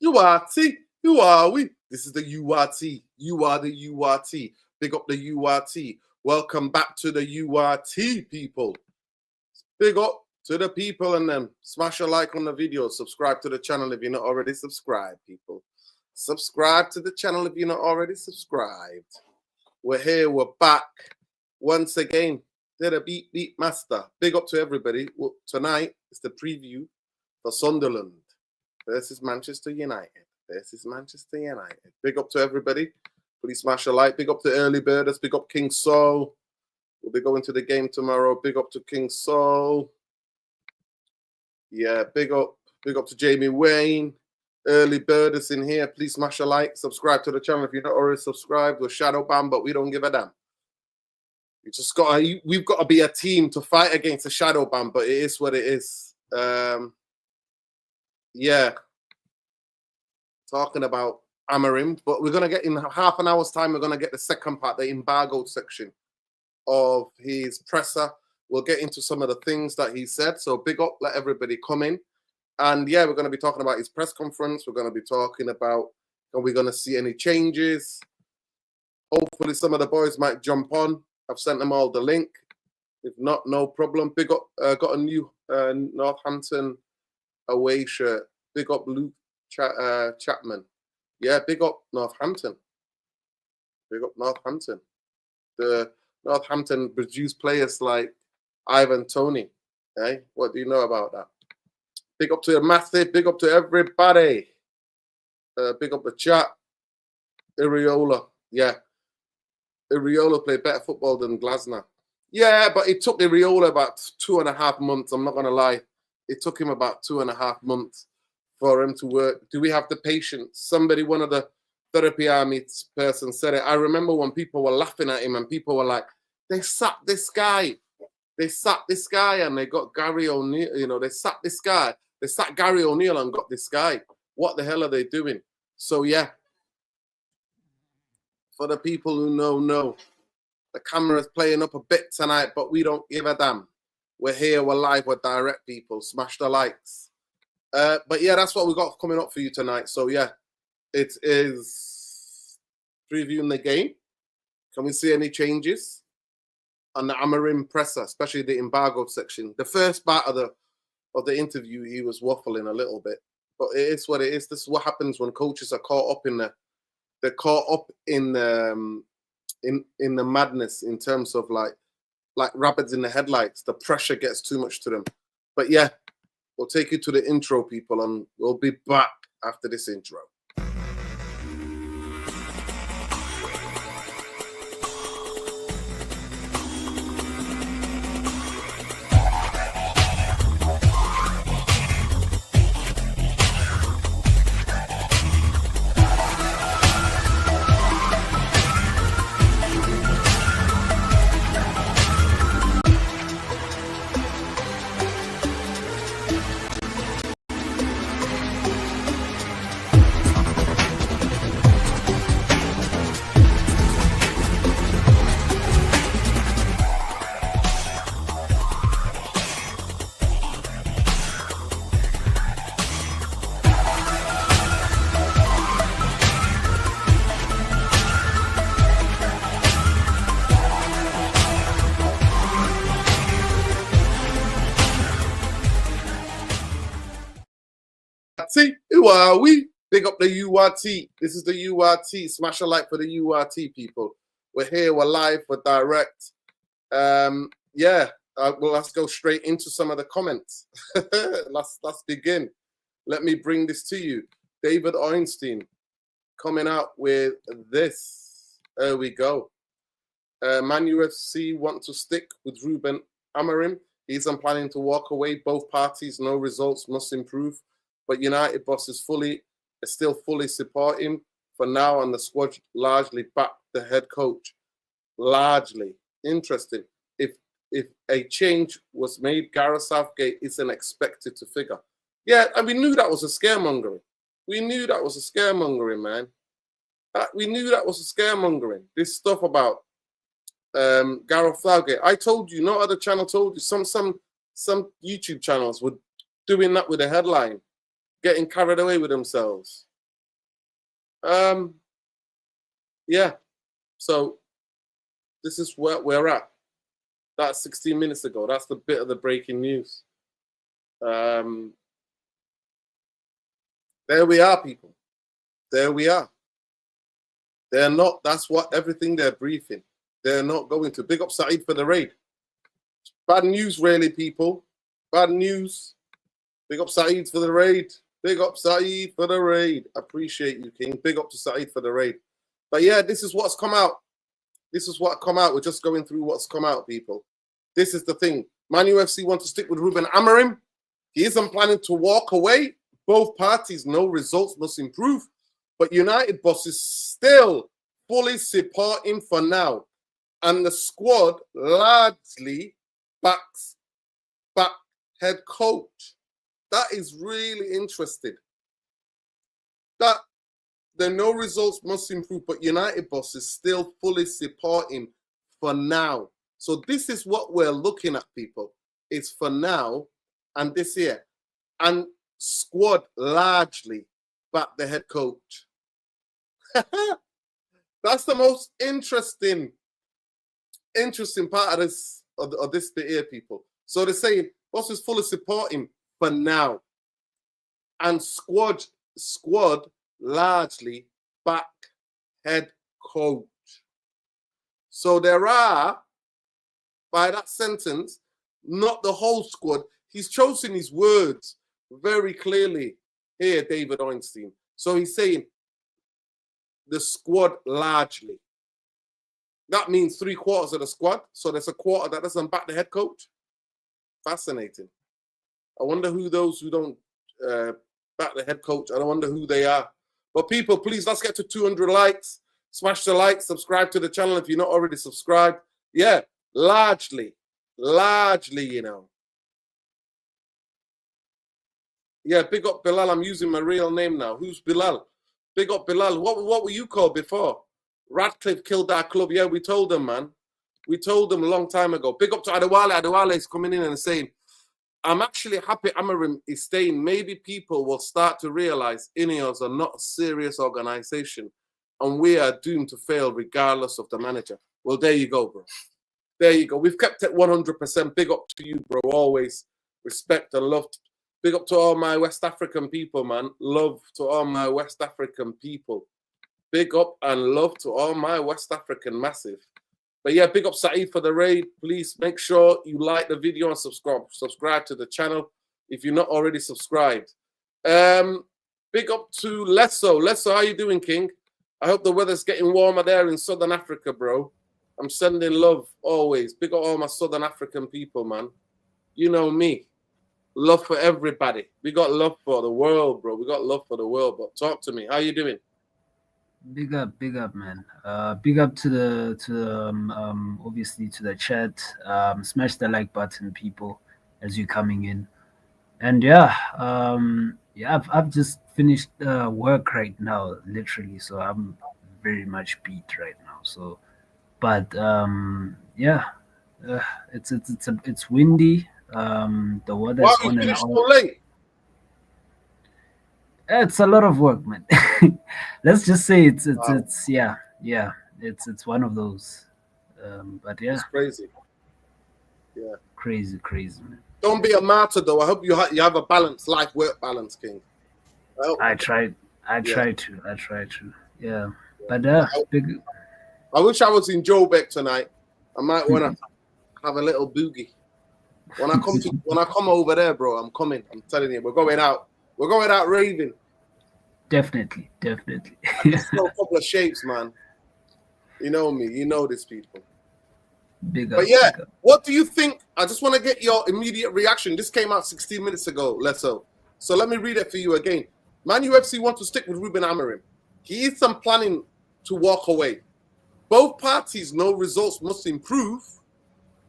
URT, who are we? This is the URT. You are the URT. Big up the URT. Welcome back to the URT, people. Big up to the people and them. Smash a like on the video. Subscribe to the channel if you're not already subscribed, people. Subscribe to the channel if you're not already subscribed. We're here. We're back once again. They're the beat master. Big up to everybody. Well, tonight is the preview for Sunderland versus Manchester United. This is Manchester United. Big up to everybody. Please smash a like. Big up to early birders. Big up King Saul. We'll be going to the game tomorrow. Big up to King Saul. Yeah, big up to Jamie Wayne. Early birders in here. Please smash a like. Subscribe to the channel if you're not already subscribed. We're shadow banned, but we don't give a damn. We've got to be a team to fight against a shadow ban, but it is what it is. Yeah. Talking about Amorim, but we're going to get in half an hour's time, we're going to get the second part, the embargoed section of his presser. We'll get into some of the things that he said. So big up, let everybody come in. And yeah, we're going to be talking about his press conference. We're going to be talking about, are we going to see any changes? Hopefully some of the boys might jump on. I've sent them all the link. If not, no problem. Big up, got a new Northampton away shirt. Big up Luke Chapman. Yeah, big up Northampton. Big up Northampton. The Northampton produced players like Ivan Toney. Hey, what do you know about that? Big up to the massive. Big up to everybody. Big up the chat. Iriola. Yeah. Iriola played better football than Glasner. Yeah, but it took Iriola about 2.5 months. I'm not going to lie. It took him about 2.5 months for him to work. Do we have the patience? Somebody, one of the therapy army person said it. I remember when people were laughing at him and people were like, they sacked this guy. They sacked this guy and they got Gary O'Neill. You know, they sacked this guy. They sacked Gary O'Neill and got this guy. What the hell are they doing? So, yeah. For the people who know. The camera's playing up a bit tonight, but we don't give a damn. We're here, we're live, we're direct, people. Smash the likes. But yeah, that's what we got coming up for you tonight. So yeah, it is previewing the game. Can we see any changes on the Amorim presser, especially the embargoed section? The first part of the interview, he was waffling a little bit, but it is what it is. This is what happens when coaches are caught up in the madness in terms of like rabbits in the headlights. The pressure gets too much to them. But yeah, we'll take you to the intro, people, and we'll be back after this intro. Who are we? Big up the URT. This is the URT. Smash a like for the URT, people. We're here, we're live, we're direct. Yeah, well, let's go straight into some of the comments. Let's begin. Let me bring this to you. David Ornstein coming out with this. There we go. Man UFC want to stick with Ruben Amorim. He's planning to walk away. Both parties, no results, must improve. But United bosses still fully support him for now, and the squad largely back the head coach. Largely. Interesting. If a change was made, Gareth Southgate isn't expected to figure. Yeah, and we knew that was a scaremongering. We knew that was a scaremongering, man. We knew that was a scaremongering. This stuff about Gareth Southgate. I told you, no other channel told you. Some YouTube channels were doing that with a headline, getting carried away with themselves. Yeah. So this is where we're at. That's 16 minutes ago. That's the bit of the breaking news. There we are, people. There we are. They're not, that's what everything they're briefing. They're not going to. Big up Saeed for the raid. Bad news, really, people. Bad news. Big up Saeed for the raid. Big up Saeed for the raid. Appreciate you, King. Big up to Saeed for the raid. But yeah, this is what's come out. This is what come out. We're just going through what's come out, people. This is the thing. Man UFC want to stick with Ruben Amorim. He isn't planning to walk away. Both parties know results must improve. But United boss is still fully supporting for now. And the squad largely backs back head coach. That is really interesting. That the no results must improve, but United boss is still fully supporting for now. So this is what we're looking at, people. It's for now and this year. And squad largely back the head coach. That's the most interesting part of this bit here, people. So they're saying boss is fully supporting for now. And squad largely back head coach. So there are, by that sentence, not the whole squad. He's chosen his words very clearly here, David Ornstein. So he's saying the squad largely. That means 3/4 of the squad. So there's a quarter that doesn't back the head coach. Fascinating. I wonder who those who don't back the head coach. I don't wonder who they are. But people, please, let's get to 200 likes. Smash the like, subscribe to the channel if you're not already subscribed. Yeah, largely, you know. Yeah, big up Bilal. I'm using my real name now. Who's Bilal? Big up Bilal. What were you called before? Radcliffe killed our club. Yeah, we told them, man. We told them a long time ago. Big up to Adewale. Adewale is coming in and saying, I'm actually happy Amorim is staying. Maybe people will start to realize Ineos are not a serious organization and we are doomed to fail regardless of the manager. Well, there you go, bro. There you go. We've kept it 100%. Big up to you, bro. Always respect and love. Big up to all my West African people, man. Love to all my West African people. Big up and love to all my West African massive. But yeah, big up Saeed for the raid. Please make sure you like the video and subscribe to the channel if you're not already subscribed. Big up to Lesso. Lesso, how you doing, King? I hope the weather's getting warmer there in Southern Africa, bro. I'm sending love always. Big up all my Southern African people, man. You know me. Love for everybody. We got love for the world, bro. We got love for the world. But talk to me. How you doing? Big up, man. Big up to the obviously to the chat. Smash the like button, people, as you're coming in. And yeah, I've just finished work right now, literally. So I'm very much beat right now. So, but yeah, it's windy. The weather Wow, is you on and finished off. so late. It's a lot of work, man. Let's just say it's Wow. it's one of those. But yeah, It's crazy. Yeah. crazy, man. Don't be a martyr, though. I hope you have a balanced life-work balance, King. I tried. Yeah. I try to. Yeah, but big. I wish I was in Joburg tonight. I might want to have a little boogie. When I come over there, bro, I'm coming. I'm telling you, we're going out. We're going out raving. Definitely. Let's throw a couple of shapes, man. You know me. You know these people. Big up. But yeah, what do you think? I just want to get your immediate reaction. This came out 16 minutes ago, Lesso. So let me read it for you again. Man UFC want to stick with Ruben Amorim. He is planning to walk away. Both parties know results must improve,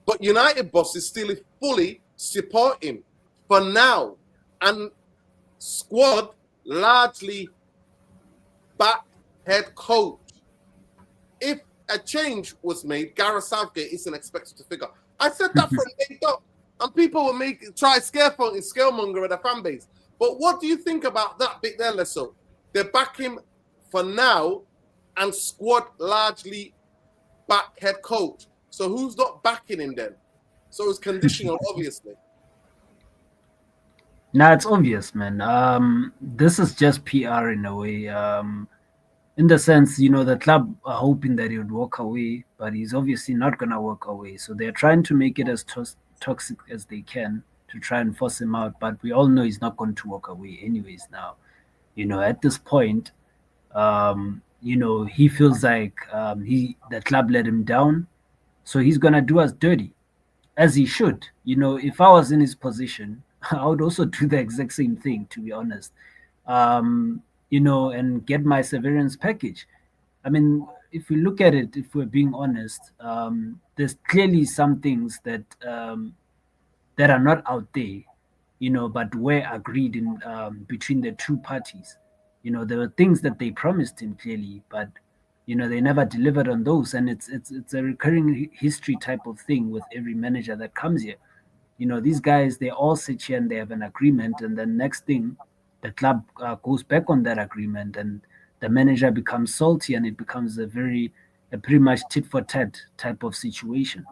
but United boss is still fully supporting for now. And squad largely back head coach. If a change was made, Gareth Southgate isn't expected to figure. I said that from day dot, and people will try scaremonger at the fan base. But what do you think about that bit there, Lesso? They're backing for now, and squad largely back head coach. So who's not backing him then? So it's conditional, obviously. Now it's obvious, man. This is just PR in a way. In the sense, the club are hoping that he would walk away, but he's obviously not gonna walk away. So they're trying to make it as toxic as they can to try and force him out. But we all know he's not going to walk away anyways. Now, at this point, he feels like the club let him down, so he's gonna do us dirty, as he should. If I was in his position, I would also do the exact same thing, to be honest. And get my severance package. I mean, if we look at it, if we're being honest, there's clearly some things that are not out there, but were agreed in between the two parties. There were things that they promised him clearly, but they never delivered on those, and it's a recurring history type of thing with every manager that comes here. These guys, they all sit here and they have an agreement, and then next thing, the club goes back on that agreement, and the manager becomes salty, and it becomes a pretty much tit for tat type of situation.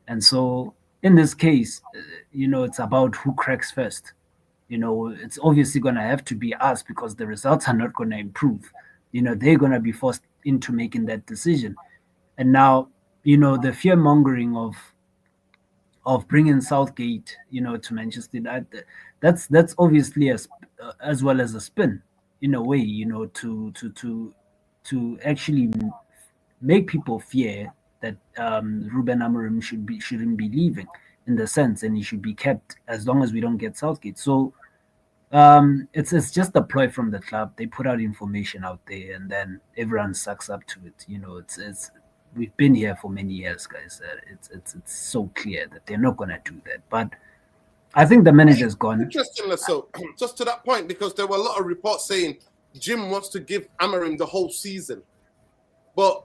And so, in this case, it's about who cracks first. It's obviously going to have to be us because the results are not going to improve. They're going to be forced into making that decision. And now, the fear mongering of bringing Southgate, to Manchester United, that's obviously as well as a spin in a way, to actually make people fear that Ruben Amorim shouldn't be leaving in the sense, and he should be kept as long as we don't get Southgate. So it's just a ploy from the club. They put out information out there, and then everyone sucks up to it. It's we've been here for many years, guys. It's so clear that they're not gonna do that. But I think the manager's gone. Interestingly, so just to that point, because there were a lot of reports saying Jim wants to give Amorim the whole season, but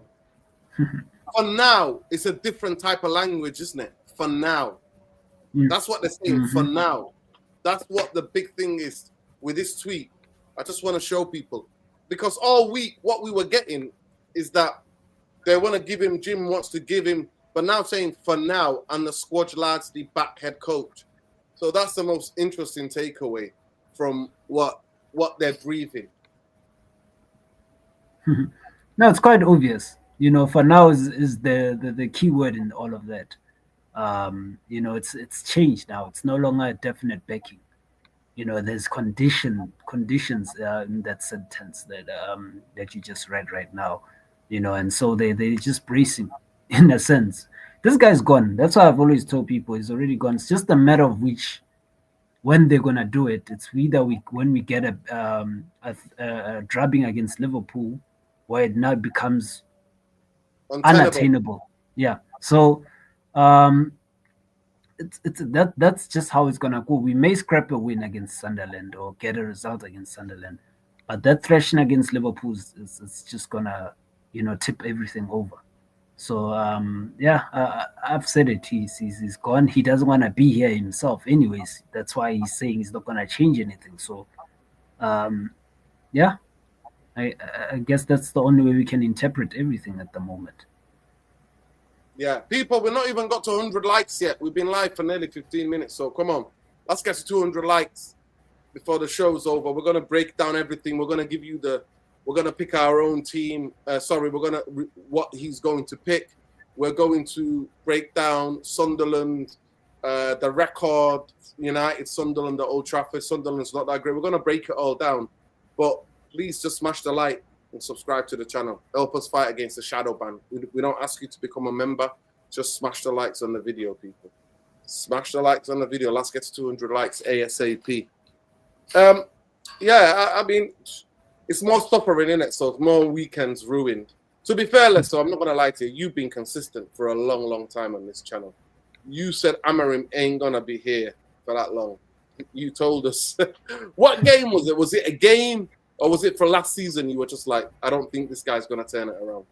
for now, it's a different type of language, isn't it? For now, that's what they're saying. Mm-hmm. For now, that's what the big thing is with this tweet. I just want to show people, because all week what we were getting is that they want to give him, Jim wants to give him, but now saying for now, and the squad largely back head coach. So that's the most interesting takeaway from what they're breathing. No, it's quite obvious. For now is the key word in all of that. It's changed now. It's no longer a definite backing. There's conditions in that sentence that you just read right now. And so they're just bracing in a sense. This guy's gone. That's why I've always told people he's already gone. It's just a matter of when they're gonna do it. It's either when we get a drubbing against Liverpool, where it now becomes unattainable. Yeah. So that's just how it's gonna go. We may scrap a win against Sunderland or get a result against Sunderland, but that thrashing against Liverpool is just gonna tip everything over. So I've said it. He's gone. He doesn't want to be here himself, anyways. That's why he's saying he's not gonna change anything. So, I guess that's the only way we can interpret everything at the moment. Yeah, people, we've not even got to 100 likes yet. We've been live for nearly 15 minutes. So come on, let's get to 200 likes before the show's over. We're gonna break down everything. We're gonna give you we're going to pick our own team. We're going to what he's going to pick. We're going to break down Sunderland, the record, United, Sunderland at Old Trafford. Sunderland's not that great. We're going to break it all down. But please just smash the like and subscribe to the channel. Help us fight against the shadow ban. We don't ask you to become a member. Just smash the likes on the video, people. Smash the likes on the video. Let's get to 200 likes ASAP. I mean... It's more suffering, innit? So it's more weekends ruined. To be fair, Lester, I'm not going to lie to you. You've been consistent for a long, long time on this channel. You said Amorim ain't going to be here for that long. You told us. What game was it? Was it a game or was it for last season? You were just like, I don't think this guy's going to turn it around.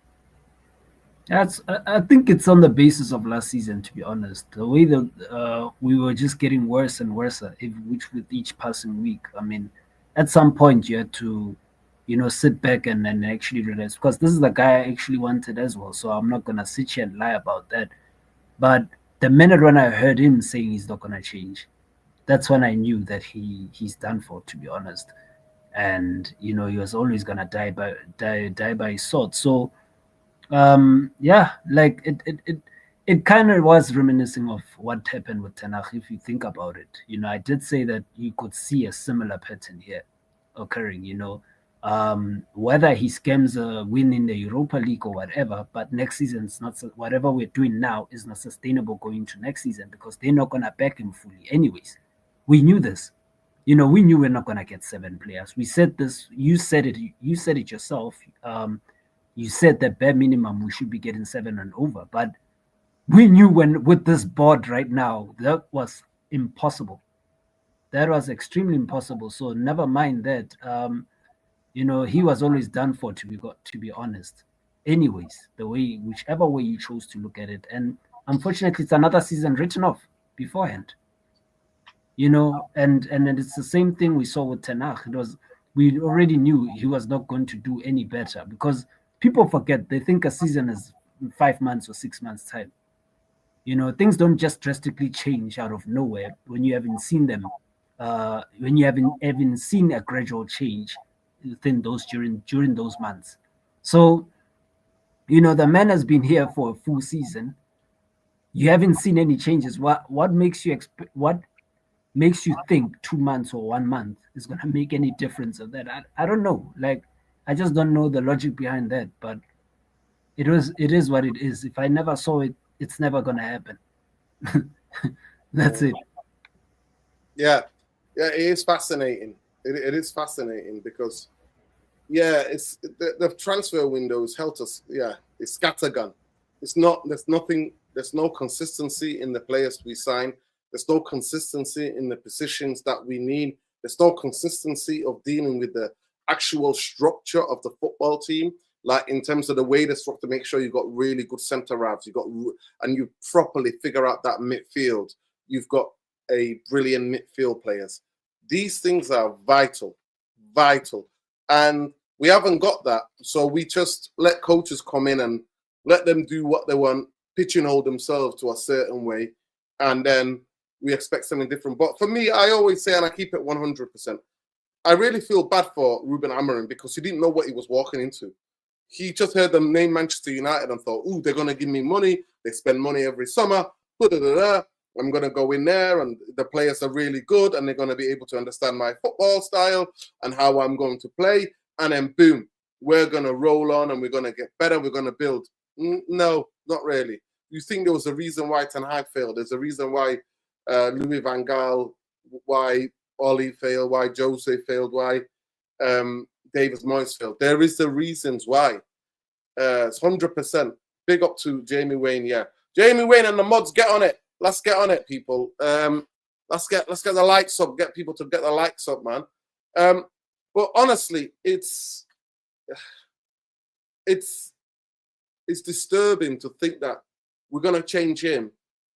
I think it's on the basis of last season, to be honest. The way that we were just getting worse and worse with each passing week. I mean, at some point you had to sit back and actually realize, because this is the guy I actually wanted as well. So I'm not gonna sit here and lie about that. But the minute when I heard him saying he's not gonna change, that's when I knew that he's done for, to be honest. And he was always gonna die by his sword. So yeah, like it kind of was reminiscing of what happened with Tanakh, if you think about it. I did say that you could see a similar pattern here occurring. Whether he scams a win in the Europa League or whatever, but next season it's not whatever we're doing now is not sustainable going to next season, because they're not gonna back him fully anyways. We knew this. We knew we're not gonna get 7 players. We said this. You said it. You said it yourself. You said that bare minimum we should be getting 7 and over, but we knew when with this board right now that was impossible. That was extremely impossible. So never mind that. He was always done for, to be honest. Anyways, whichever way you chose to look at it, and unfortunately, it's another season written off beforehand. And it's the same thing we saw with Tenach. We already knew he was not going to do any better, because people forget, they think a season is 5 months or 6 months time. Things don't just drastically change out of nowhere when you haven't seen them, when you haven't even seen a gradual change within those during those months. So the man has been here for a full season. You haven't seen any changes. What makes you think 2 months or 1 month is going to make any difference of that? I don't know. Like, I just don't know the logic behind that. But it is what it is. If I never saw it, it's never going to happen. That's it. Yeah, it is fascinating. It is fascinating because, it's the transfer window has helped us. Yeah, it's scattergun. It's not. There's nothing. There's no consistency in the players we sign. There's no consistency in the positions that we need. There's no consistency of dealing with the actual structure of the football team, like in terms of the way they structure. Make sure you've got really good centre halves. And you properly figure out that midfield. You've got a brilliant midfield players. These things are vital, and we haven't got that. So we just let coaches come in and let them do what they want, pigeonhole themselves to a certain way, and then we expect something different. But for me, I always say, and I keep it 100%, I really feel bad for Ruben Amorim, because he didn't know what he was walking into. He just heard the name Manchester United and thought, "Ooh, they're going to give me money. They spend money every summer. I'm going to go in there, and the players are really good, and they're going to be able to understand my football style and how I'm going to play. And then, boom, we're going to roll on, and we're going to get better. We're going to build." No, not really. You think there was a reason why Ten Hag failed? There's a reason why Louis van Gaal, why Oli failed, why Jose failed, why David Moyes failed. There is the reasons why. It's 100%. Big up to Jamie Wayne. Yeah, Jamie Wayne and the mods, get on it. Let's get on it, people. Let's get the likes up. Get people to get the likes up, man. But honestly, it's disturbing to think that we're gonna change him,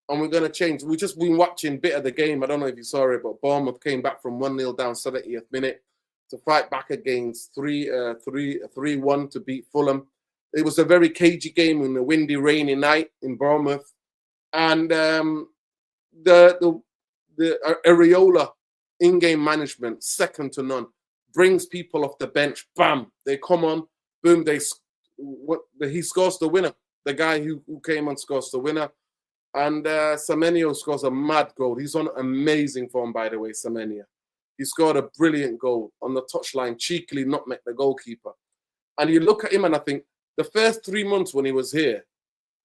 and we're gonna change. We've just been watching a bit of the game. I don't know if you saw it, but Bournemouth came back from 1-0 down 70th minute to fight back against 3-1 to beat Fulham. It was a very cagey game in a windy, rainy night in Bournemouth, and the Areola in-game management, second to none, brings people off the bench. Bam, they come on. Boom, he scores the winner. The guy who came on scores the winner. And Semenyo scores a mad goal. He's on amazing form, by the way, Semenyo. He scored a brilliant goal on the touchline, cheekily nutmeg the goalkeeper. And you look at him and I think the first 3 months when he was here,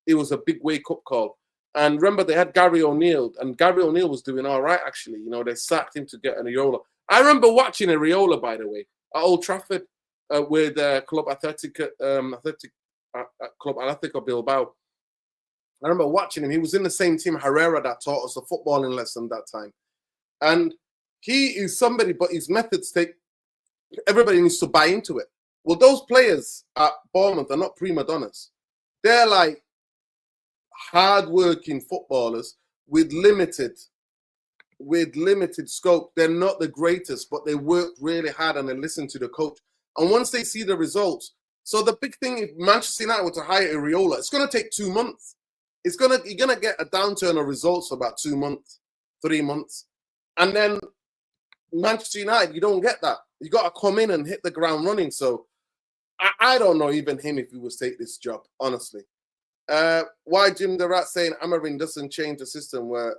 it was a big wake-up call. And remember, they had Gary O'Neill, and Gary O'Neill was doing all right, actually. They sacked him to get an Areola. I remember watching Areola, by the way, at Old Trafford with Club Atletico Bilbao. I remember watching him. He was in the same team, Herrera, that taught us a footballing lesson that time. And he is somebody, but his methods everybody needs to buy into it. Well, those players at Bournemouth are not prima donnas. They're like hard-working footballers with limited scope. They're not the greatest, but they work really hard and they listen to the coach. And once they see the results, so the big thing, if Manchester United were to hire Areola, it's going to take 2 months. You're gonna get a downturn of results for about 2 months, 3 months, and then Manchester United, you don't get that. You got to come in and hit the ground running. So I don't know even him if he was take this job, honestly. Why Jim the Rat saying Amorim doesn't change the system where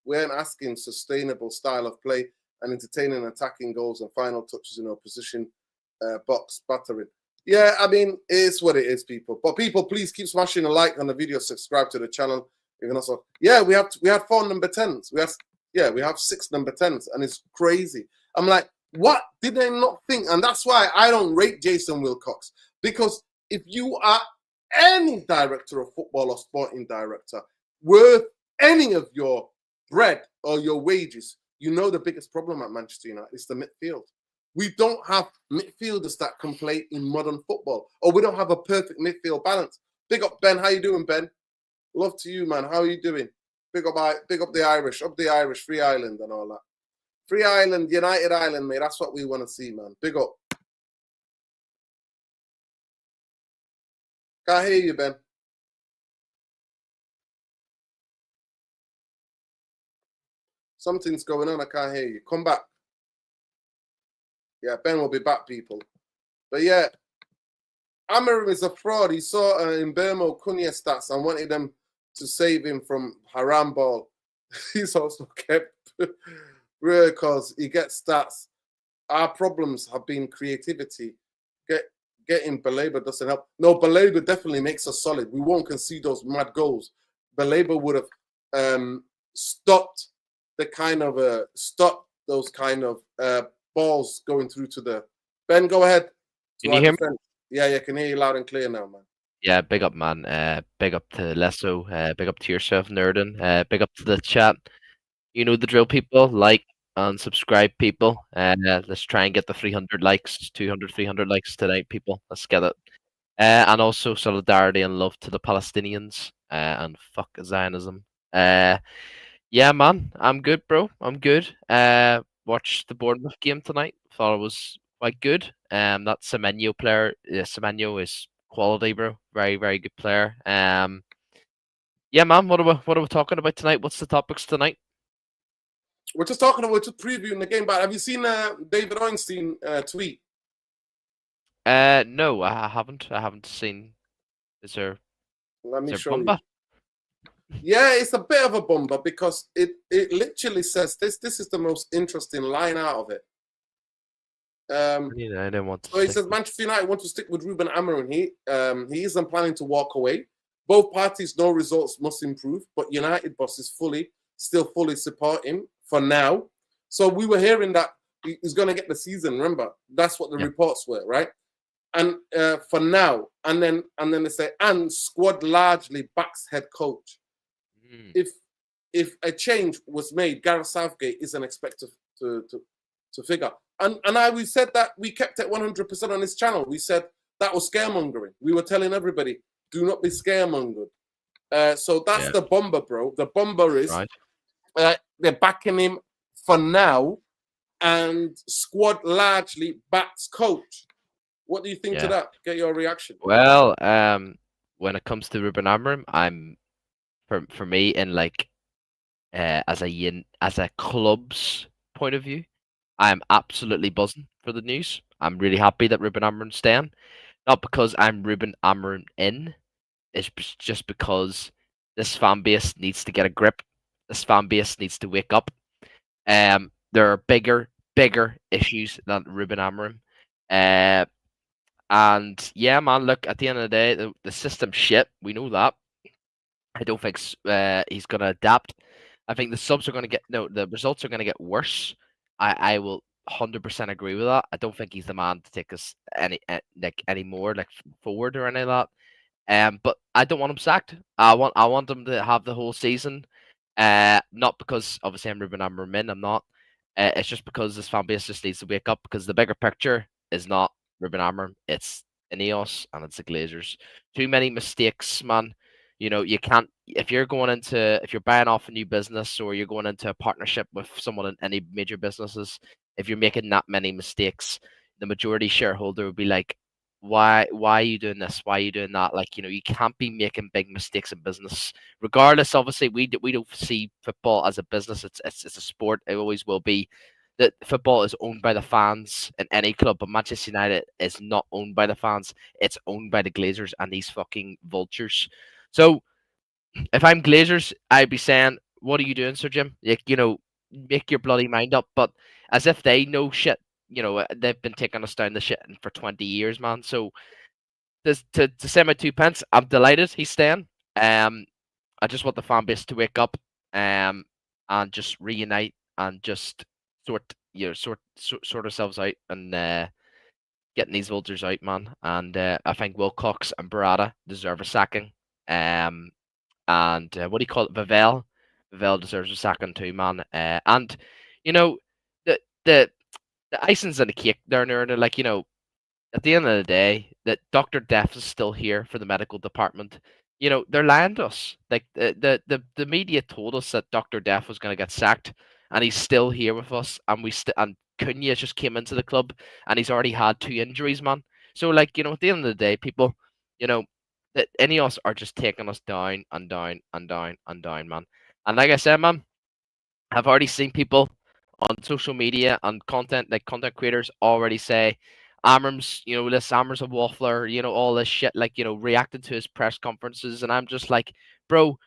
we aren't asking sustainable style of play and entertaining attacking goals and final touches in opposition box battering. Yeah, I mean, it's what it is, people. But people, please keep smashing a like on the video, subscribe to the channel. You can also, yeah, we had 4 number 10s. We have 6 number 10s, and it's crazy. I'm like, what did they not think? And that's why I don't rate Jason Wilcox, because if you are any director of football or sporting director worth any of your bread or your wages, you know the biggest problem at Manchester United is the midfield. We don't have midfielders that can play in modern football, or we don't have a perfect midfield balance. Big up, Ben. How you doing, Ben? Love to you, man. How are you doing? Big up the Irish, Free Ireland and all that. Free Ireland, United Ireland, mate. That's what we want to see, man. Big up. Can't hear you, Ben. Something's going on. I can't hear you. Come back. Yeah, Ben will be back, people. But yeah, Amorim is a fraud. He saw Mbermo Cunha stats and wanted them to save him from haram ball. He's also kept because he gets stats. Our problems have been creativity. Getting Baleba doesn't help. No, Baleba definitely makes us solid. We won't concede those mad goals. Baleba would have stopped the kind of those kind of balls going through to the Ben. Go ahead. Can you hear me? Yeah, I can hear you loud and clear now, man. Yeah, big up, man. Big up to Lesso. Big up to yourself, Nerdin. Big up to the chat. You know the drill, people. Like and subscribe, people. Let's try and get the 300 likes, 200, 300 likes tonight, people. Let's get it. And also solidarity and love to the Palestinians. And fuck Zionism. Yeah, man. I'm good, bro. I'm good. Watched the Bournemouth game tonight. Thought it was quite good. That Semenyo player, Semenyo is quality, bro. Very, very good player. Yeah, man. What are we talking about tonight? What's the topics tonight? We're just previewing the game. But have you seen David Ornstein tweet? No, I haven't. I haven't seen. Is there? Let me show you. Yeah, it's a bit of a bomber because it literally says this is the most interesting line out of it. I don't want to. So he says Manchester United want to stick with Ruben Amorim. He isn't planning to walk away. Both parties know results must improve, but United boss is still fully support him for now. So we were hearing that he's going to get the season. Remember, that's what the reports were, right? And for now, and then they say, and squad largely backs head coach. If a change was made, Gareth Southgate isn't expected to figure. And we said that we kept it 100% on this channel. We said that was scaremongering. We were telling everybody, do not be scaremongered. So that's the bomber, bro. The bomber is they're backing him for now, and squad largely backs coach. What do you think to that? Get your reaction. Well, when it comes to Ruben Amorim, I'm for me in like as a club's point of view, I'm absolutely buzzing for the news. I'm really happy that Ruben Amorim's staying. Not because I'm Ruben Amorim in, it's just because this fan base needs to get a grip. This fan base needs to wake up. There are bigger issues than Ruben Amorim. And yeah, man, look, at the end of the day, the system's shit. We know that. I don't think he's going to adapt. I think the results are going to get worse. I will 100% agree with that. I don't think he's the man to take us any more forward or any of that. But I don't want him sacked. I want him to have the whole season. Not because obviously I'm Ruben Amorim. I'm not. It's just because this fan base just needs to wake up, because the bigger picture is not Ruben Amorim. It's Ineos and it's the Glazers. Too many mistakes, man. You know, you can't, if you're buying off a new business or you're going into a partnership with someone in any major businesses, if you're making that many mistakes, the majority shareholder would be like, why are you doing this? Why are you doing that? Like, you can't be making big mistakes in business. Regardless, obviously, we don't see football as a business. It's a sport. It always will be. That football is owned by the fans in any club, but Manchester United is not owned by the fans. It's owned by the Glazers and these fucking vultures. So if I'm Glazers, I'd be saying, "What are you doing, Sir Jim? Like, make your bloody mind up." But as if they know shit. They've been taking us down the shit for 20 years, man. So to say my 2 pence, I'm delighted he's staying. I just want the fan base to wake up, and just reunite and just sort ourselves out and getting these vultures out, man. And I think Wilcox and Barada deserve a sacking. And what do you call it? Vavell. Vavell deserves a sacking too, man. And you know, the the the icing's on the cake there, Nerd. Like, at the end of the day, that Dr. Death is still here for the medical department. They're lying to us. Like the media told us that Dr. Death was going to get sacked, and he's still here with us. And Cunha just came into the club, and he's already had 2 injuries, man. So, like, at the end of the day, people, you know, that any of us are just taking us down and down and down and down, man. And like I said, man, I've already seen people on social media and content creators already say Amram's, this Amram's a waffler, all this shit, like, reacting to his press conferences. And I'm just like, bro,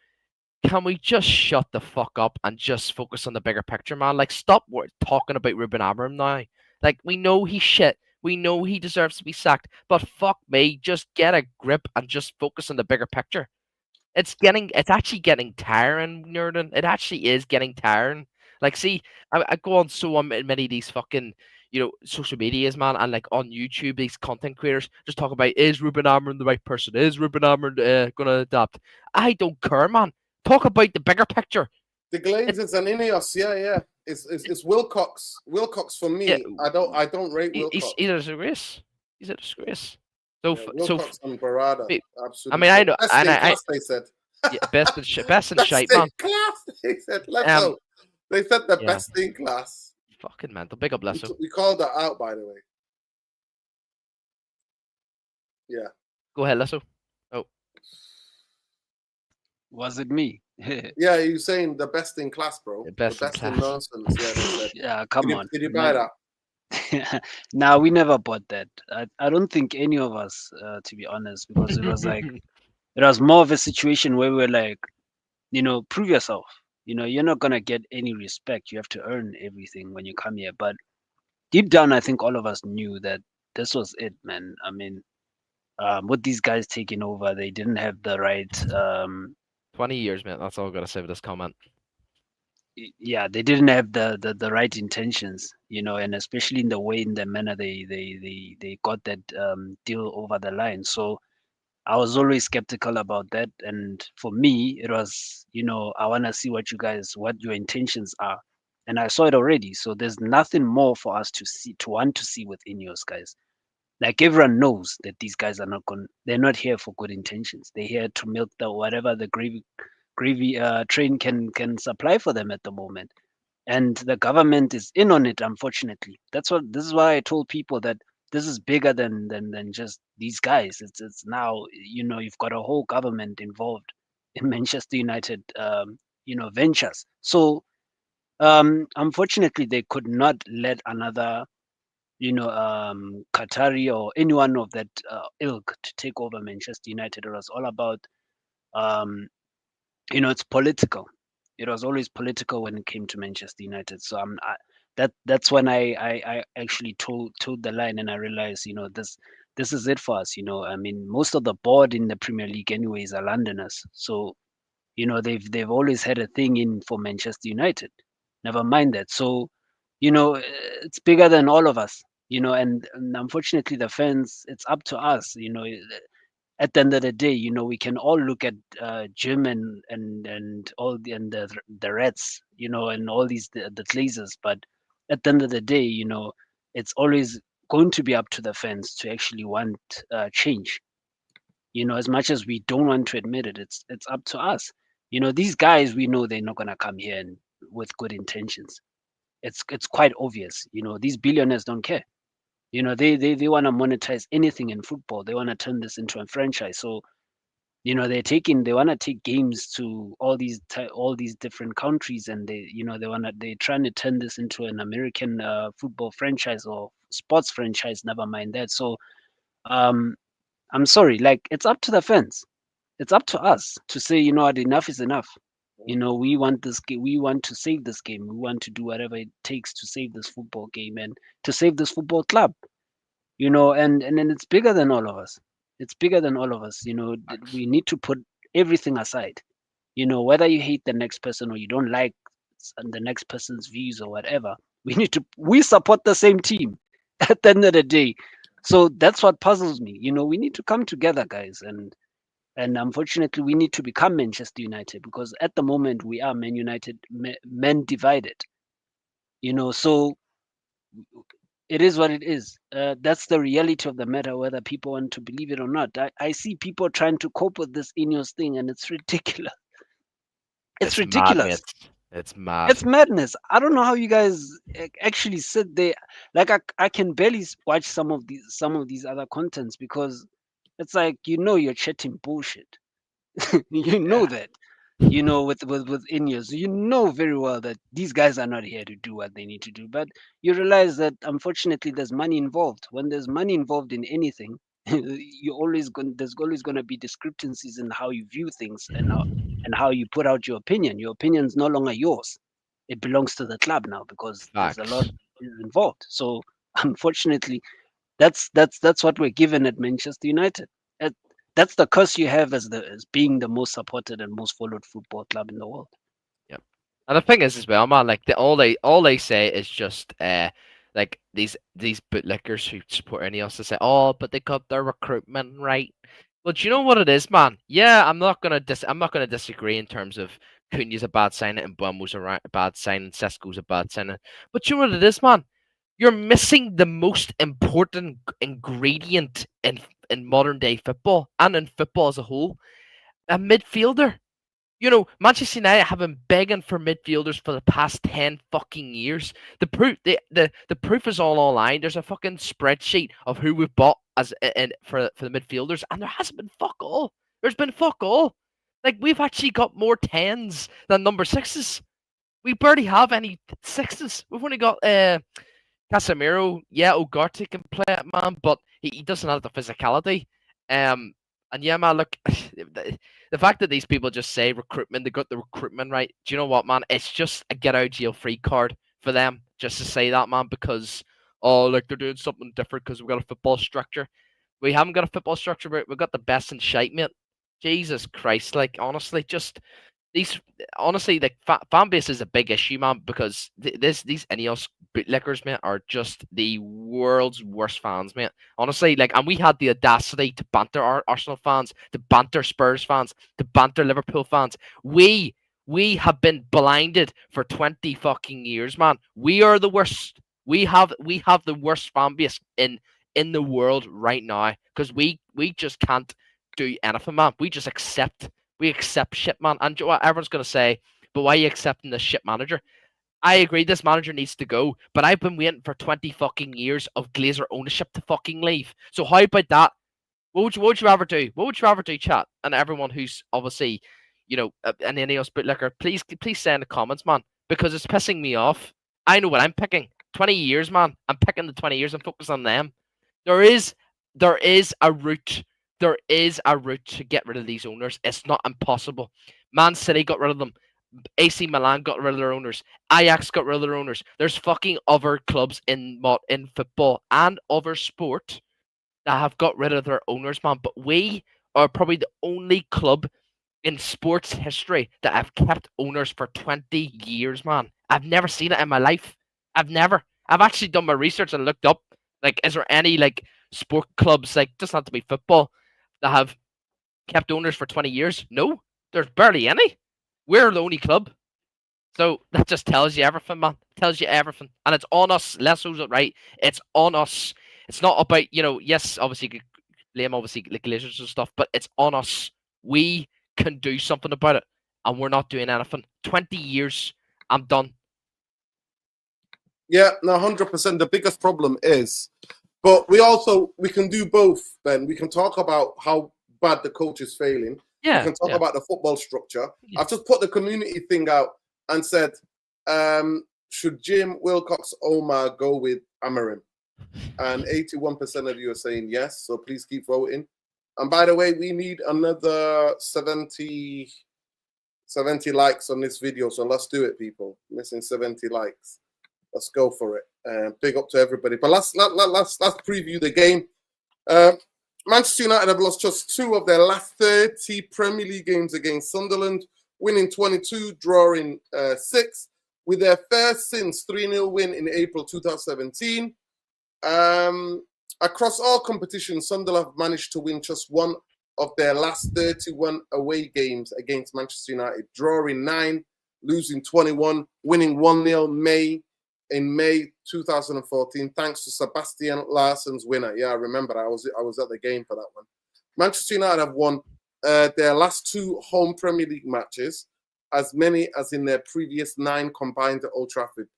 can we just shut the fuck up and just focus on the bigger picture, man? Like, stop talking about Ruben Amorim now. Like, we know he's shit. We know he deserves to be sacked. But fuck me, just get a grip and just focus on the bigger picture. It's actually getting tiring, Nerdin. It actually is getting tiring. Like, see, I go on so many of these fucking, social medias, man, and like on YouTube, these content creators just talk about, is Ruben Amorim the right person? Is Ruben Amorim gonna adapt? I don't care, man. Talk about the bigger picture. The Glazers and Ineos, yeah. It's Wilcox. Wilcox for me. Yeah, I don't rate Wilcox. He's a disgrace. He's a disgrace. So, Yeah, Wilcox and Barada, absolutely. I mean, I know, best and in class, they said. Yeah, best in shite, man. Class, they said. Let's go. They said the best in class. Fucking mental. Big up, Lesso. We called that out, by the way. Yeah. Go ahead, Lesso. Oh. Was it me? Yeah, you're saying the best in class, bro. The best in class. nonsense. Yeah, they said. Yeah, come on. Did you buy that? Now we never bought that. I don't think any of us, to be honest, because it was like it was more of a situation where we were like, prove yourself. You're not gonna get any respect. You have to earn everything when you come here. But deep down, I think all of us knew that this was it, man. I mean, with these guys taking over, they didn't have the right 20 years, man. That's all I've got to say with this comment. Yeah, they didn't have the right intentions, and especially in the manner they got that deal over the line. So I was always skeptical about that, and for me it was, I want to see what your intentions are, and I saw it already. So there's nothing more for us to want to see within yours, guys. Like, everyone knows that these guys are they're not here for good intentions. They're here to milk whatever the gravy train can supply for them at the moment, and the government is in on it, unfortunately. This is why I told people that this is bigger than just these guys. It's now, you've got a whole government involved in Manchester United ventures. So unfortunately they could not let another Qatari or anyone of that ilk to take over Manchester United. It was all about it's political. It was always political when it came to Manchester United. So that's when I actually told the line, and I realized, this is it for us. I mean, most of the board in the Premier League anyways are Londoners. So, they've always had a thing in for Manchester United. Never mind that. So, it's bigger than all of us, and unfortunately the fans, it's up to us, at the end of the day, we can all look at Jim and all the Reds, and all these the Glazers, but at the end of the day, it's always going to be up to the fans to actually want change. As much as we don't want to admit it, it's up to us. These guys, we know they're not gonna come here with good intentions. It's quite obvious. These billionaires don't care. They want to monetize anything in football. They want to turn this into a franchise. So they want to take games to all these different countries, and they're trying to turn this into an American football franchise or sports franchise. Never mind that. So um, I'm sorry, like it's up to the fans. It's up to us to say, what, enough is enough. We want this game. We want to save this game. We want to do whatever it takes to save this football game and to save this football club. And then it's bigger than all of us. It's bigger than all of us. We need to put everything aside. Whether you hate the next person or you don't like the next person's views or whatever, we support the same team at the end of the day. So that's what puzzles me. We need to come together, guys, and unfortunately we need to become Manchester United, because at the moment we are Man United, men divided. So it is what it is. That's the reality of the matter, whether people want to believe it or not. I see people trying to cope with this Ineos thing, and it's ridiculous. It's ridiculous. Mad, mate. It's mad. It's madness. I don't know how you guys actually sit there. Like I can barely watch some of these other contents, because it's like you're chatting bullshit. You know that. With Ineos, you know very well that these guys are not here to do what they need to do. But you realize that unfortunately there's money involved. When there's money involved in anything, there's always going to be discrepancies in how you view things and how you put out your opinion. Your opinion is no longer yours. It belongs to the club now, because there's a lot involved. So unfortunately, that's what we're given at Manchester United. That's the curse you have as being the most supported and most followed football club in the world. Yep. And the thing is as well, man, like all they say is just like these bootlickers who support Ineos to say, oh, but they got their recruitment right. Well, do you know what it is, man? Yeah, I'm not gonna disagree in terms of Cunha's a bad signing and Mbeumo's a bad signing, Sesko's a bad signing. But you know what it is, man? You're missing the most important ingredient in modern day football and in football as a whole, a midfielder. Manchester United have been begging for midfielders for the past 10 fucking years. The proof is all online. There's a fucking spreadsheet of who we've bought for the midfielders, and there hasn't been fuck all. There's been fuck all. Like, we've actually got more 10s than number 6s. We barely have any 6s. We've only got Casemiro. Yeah, Ugarte can play it, man, but he doesn't have the physicality. And yeah, man, look, the fact that these people just say recruitment, they got the recruitment right. Do you know what, man? It's just a get out of jail free card for them just to say that, man, because, like, they're doing something different because we've got a football structure. We haven't got a football structure, but we've got the best in shite, mate. Jesus Christ, like, honestly, just like, fan base is a big issue, man, because these Ineos bootlickers, mate, are just the world's worst fans, mate. Honestly, like, and we had the audacity to banter our Arsenal fans, to banter Spurs fans, to banter Liverpool fans. We have been blinded for 20 fucking years, man. We are the worst. We have the worst fan base in the world right now, because we just can't do anything, man. We just accept. We accept shit, man. And what everyone's going to say, but why are you accepting this shit manager? I agree, this manager needs to go, but I've been waiting for 20 fucking years of Glazer ownership to fucking leave. So how about that? What would you rather do? What would you rather do, chat? And everyone who's obviously, an Ineos bootlicker, please say in the comments, man, because it's pissing me off. I know what I'm picking. 20 years, man. I'm picking the 20 years and focus on them. There is a route. There is a route to get rid of these owners. It's not impossible. Man City got rid of them. AC Milan got rid of their owners. Ajax got rid of their owners. There's fucking other clubs in football and other sport that have got rid of their owners, man. But we are probably the only club in sports history that have kept owners for 20 years, man. I've never seen it in my life. I've actually done my research and looked up, like, is there any, like, sport clubs, like, doesn't have to be football, that have kept owners for 20 years? No, there's barely any. We're the only club. So that just tells you everything, man. Tells you everything. And it's on us. Lesso's it right. It's on us. It's not about, yes, obviously you could blame obviously like Glazers and stuff, but it's on us. We can do something about it. And we're not doing anything. 20 years. I'm done. Yeah, no, 100%. The biggest problem is But we can do both, Ben. We can talk about how bad the coach is failing. Yeah. We can talk yeah. about the football structure. Yeah. I've just put the community thing out and said, should Jim Wilcox-Omar go with Amorim? And 81% of you are saying yes, so please keep voting. And by the way, we need another 70 likes on this video, so let's do it, people. Missing 70 likes. Let's go for it. Big up to everybody. But let's preview the game. Manchester United have lost just 2 of their last 30 Premier League games against Sunderland, winning 22, drawing 6, with their first since 3-0 win in April 2017. Across all competitions, Sunderland have managed to win just 1 of their last 31 away games against Manchester United, drawing 9, losing 21, winning 1-0 in May 2014, thanks to Sebastian Larsson's winner. Yeah, I remember that. I was at the game for that one. Manchester United have won their last 2 home Premier League matches, as many as in their previous 9 combined at Old Trafford,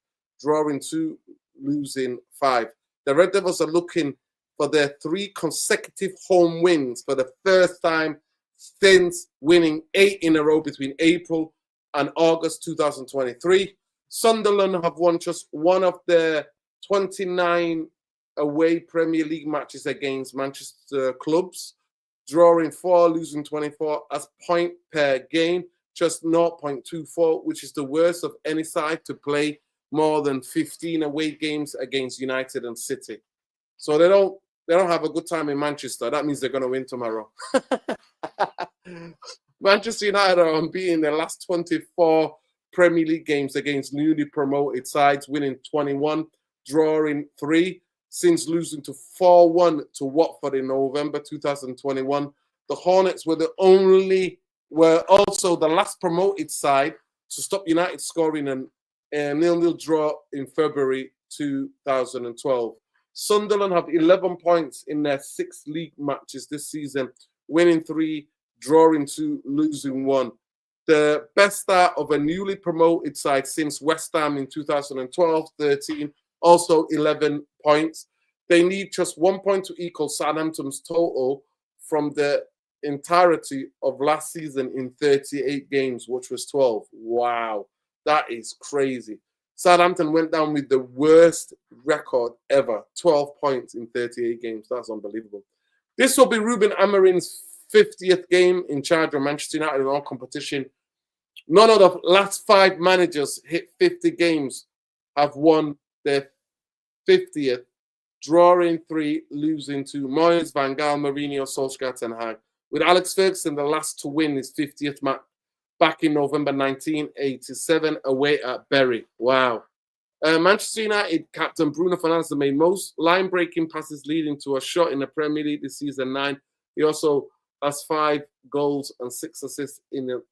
drawing 2, losing 5. The Red Devils are looking for their 3 consecutive home wins for the first time since winning 8 in a row between April and August 2023. Sunderland have won just 1 of their 29 away Premier League matches against Manchester clubs, drawing 4, losing 24 as point per game, just 0.24, which is the worst of any side to play more than 15 away games against United and City. So they don't have a good time in Manchester. That means they're going to win tomorrow. Manchester United are unbeaten their last 24 Premier League games against newly promoted sides, winning 21, drawing 3, since losing to 4-1 to Watford in November 2021. The Hornets were also the last promoted side to stop United scoring a 0-0 draw in February 2012. Sunderland have 11 points in their 6 league matches this season, winning 3, drawing 2, losing 1. The best start of a newly promoted side since West Ham in 2012-13, also 11 points. They need just 1 point to equal Southampton's total from the entirety of last season in 38 games, which was 12. Wow, that is crazy. Southampton went down with the worst record ever, 12 points in 38 games. That's unbelievable. This will be Ruben Amorim's 50th game in charge of Manchester United in all competition. None of the last 5 managers hit 50 games have won their 50th, drawing 3, losing 2. Moyes, Van Gaal, Mourinho, Solskjaer, Ten Hag. With Alex Ferguson the last to win his 50th match back in November 1987 away at Bury. Wow. Manchester United captain Bruno Fernandes made most line-breaking passes leading to a shot in the Premier League this season 9. He also has 5 goals and 6 assists in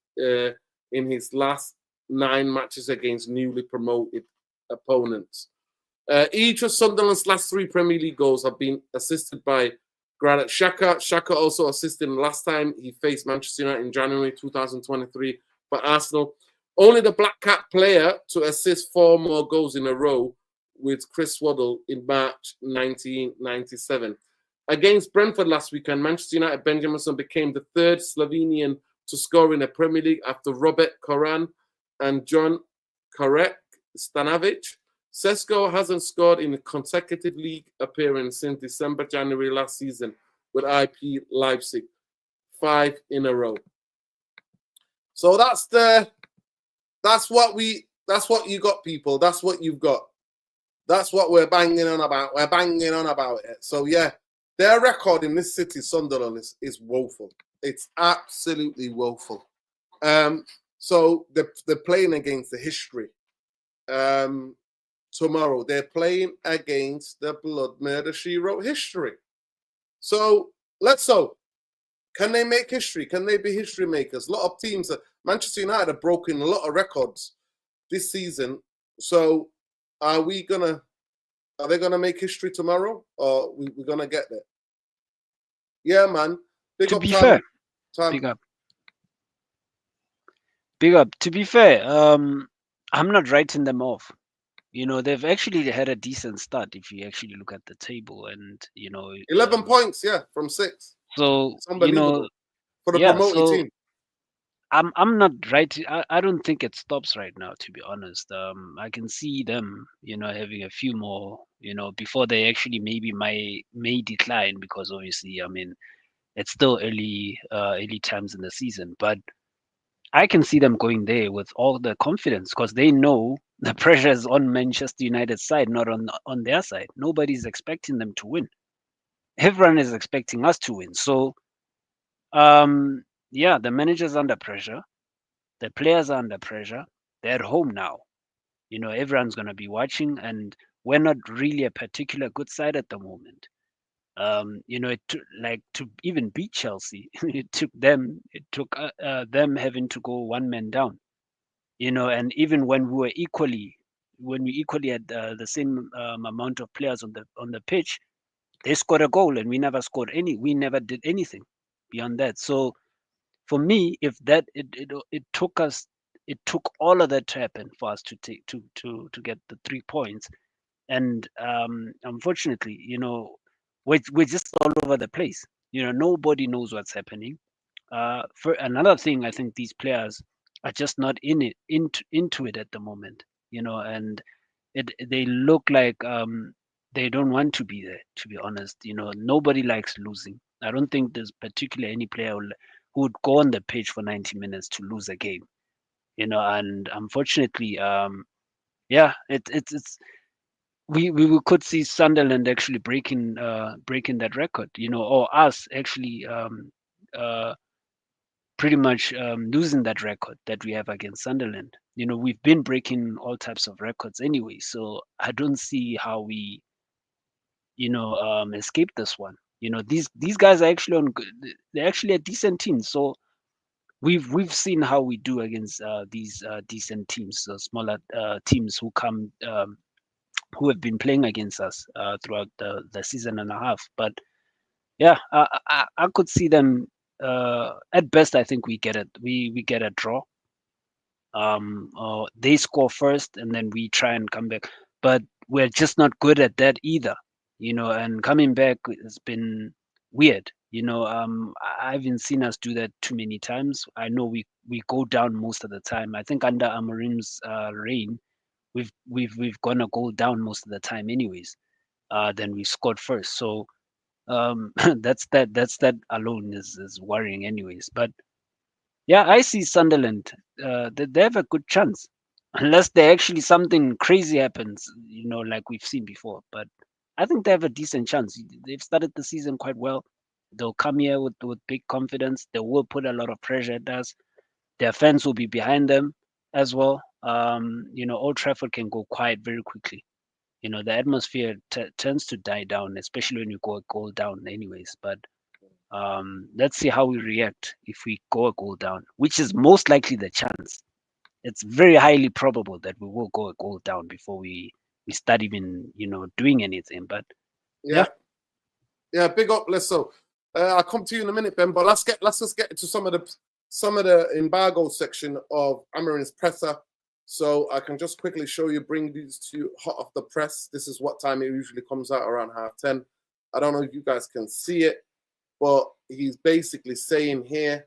his last 9 matches against newly promoted opponents. Each of Sunderland's last 3 Premier League goals have been assisted by Granit Xhaka. Xhaka also assisted last time he faced Manchester United in January 2023 for Arsenal. Only the Black Cat player to assist 4 more goals in a row with Chris Waddle in March 1997. Against Brentford last weekend, Manchester United Benjaminson became the 3rd Slovenian to score in the Premier League after Robert Koran and John Karek Stanovic. Sesko hasn't scored in a consecutive league appearance since January last season with IP Leipzig, 5 in a row. So that's what you got, people. That's what you've got. That's what we're banging on about. We're banging on about it. So yeah, their record in this city, Sunderland, is woeful. It's absolutely woeful. So they're playing against the history. Tomorrow they're playing against the Blood Murder She Wrote history. So let's hope. Can they make history? Can they be history makers? A lot of teams, Manchester United have broken a lot of records this season. So are they gonna make history tomorrow, or we're gonna get there? Yeah, man. Big up. To be fair, I'm not writing them off. You know, they've actually had a decent start if you actually look at the table, and 11 points, yeah, from 6. So It's unbelievable for the yeah. promoted So team. I'm not right. I don't think it stops right now, to be honest. I can see them, having a few more, before they actually maybe may decline, because obviously, I mean, it's still early times in the season, but I can see them going there with all the confidence, because they know the pressure is on Manchester United's side, not on their side. Nobody's expecting them to win. Everyone is expecting us to win. So, yeah, the manager's under pressure. The players are under pressure. They're at home now. Everyone's going to be watching, and we're not really a particular good side at the moment. To even beat Chelsea, it took them having to go one man down. And even when we equally had the same amount of players on the pitch, they scored a goal, and we never scored any. We never did anything beyond that. So for me, if that it took all of that to happen for us to take to get the 3 points. And unfortunately, we're just all over the place. Nobody knows what's happening. For another thing, I think these players are just not into it at the moment. And they look like they don't want to be there. To be honest, nobody likes losing. I don't think there's particularly any player who would go on the pitch for 90 minutes to lose a game. And unfortunately, yeah, it's we could see Sunderland actually breaking that record, or us actually pretty much losing that record that we have against Sunderland. We've been breaking all types of records anyway, so I don't see how we escape this one. These guys are actually they're actually a decent team, so we've seen how we do against these decent teams, smaller teams who have been playing against us throughout the season and a half. But yeah, I could see them at best. I think we get it. We get a draw. Or they score first, and then we try and come back. But we're just not good at that either. And coming back has been weird. I haven't seen us do that too many times. I know we go down most of the time. I think under Amorim's reign, we've gone a goal down most of the time, anyways. Then we scored first. So that's that alone is worrying, anyways. But yeah, I see Sunderland. They have a good chance, unless there actually something crazy happens, like we've seen before. But I think they have a decent chance. They've started the season quite well. They'll come here with big confidence. They will put a lot of pressure at us. Their fans will be behind them as well. Old Trafford can go quiet very quickly. The atmosphere tends to die down, especially when you go a goal down, anyways. But let's see how we react if we go a goal down, which is most likely the chance. It's very highly probable that we will go a goal down before we start even doing anything. But Yeah, big up, Lesso. I'll come to you in a minute, Ben. But let's just get into some of the embargo section of Amorim's presser. So I can just quickly show you, bring these to you hot off the press. This is what time it usually comes out, around 10:30. I don't know if you guys can see it, but he's basically saying here,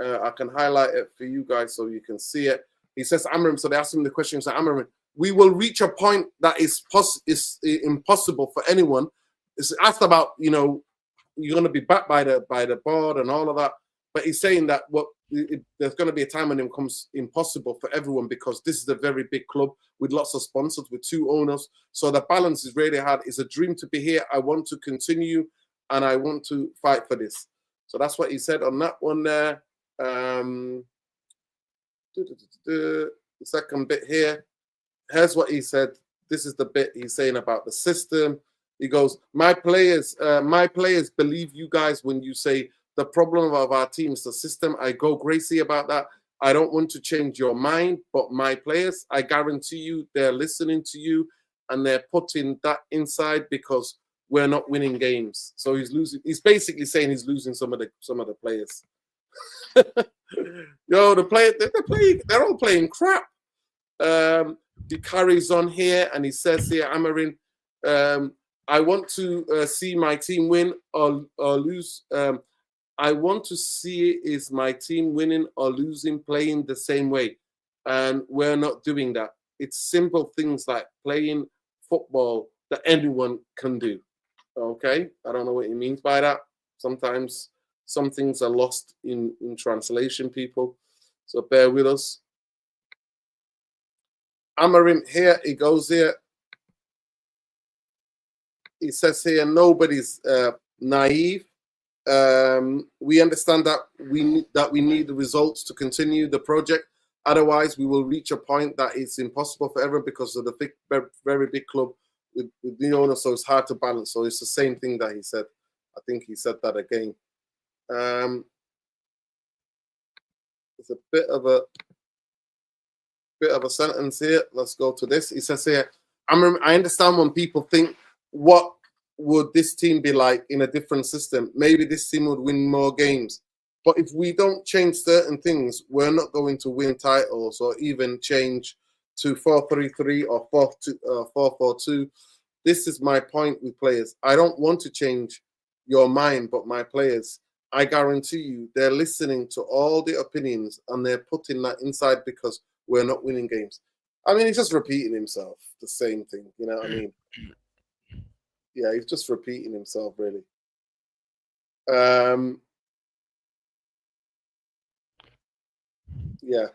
I can highlight it for you guys so you can see it. He says, Amorim, so they asked him the question, he said, Amorim, we will reach a point that is impossible for anyone. It's asked about, you're going to be backed by the board and all of that. But he's saying that there's going to be a time when it becomes impossible for everyone, because this is a very big club with lots of sponsors, with 2 owners. So the balance is really hard. It's a dream to be here. I want to continue, and I want to fight for this. So that's what he said on that one there. The second bit here. Here's what he said. This is the bit he's saying about the system. He goes, my players believe you guys when you say the problem of our team is the system. I go crazy about that. I don't want to change your mind, but my players, I guarantee you, they're listening to you and they're putting that inside, because we're not winning games. So he's losing. He's basically saying he's losing some of the players. Yo, they're all playing crap. he carries on here and he says here, Amorim, I want to see my team win or lose. I want to see is my team winning or losing, playing the same way. And we're not doing that. It's simple things like playing football that anyone can do. Okay? I don't know what he means by that. Sometimes some things are lost in translation, people. So bear with us. Amorim here, he goes here. He says here, nobody's naive. We understand that we need the results to continue the project. Otherwise, we will reach a point that it's impossible for everyone because of the big, very big club with the owner. So it's hard to balance. So it's the same thing that he said. I think he said that again. It's a bit of a sentence here. Let's go to this. He says here, I understand when people think, what would this team be like in a different system? Maybe this team would win more games. But if we don't change certain things, we're not going to win titles or even change to 4-3-3 or 4-4-2. This is my point with players. I don't want to change your mind, but my players, I guarantee you, they're listening to all the opinions and they're putting that inside because we're not winning games. I mean, he's just repeating himself, the same thing. You know what I mean? Yeah, he's just repeating himself, really. Yeah.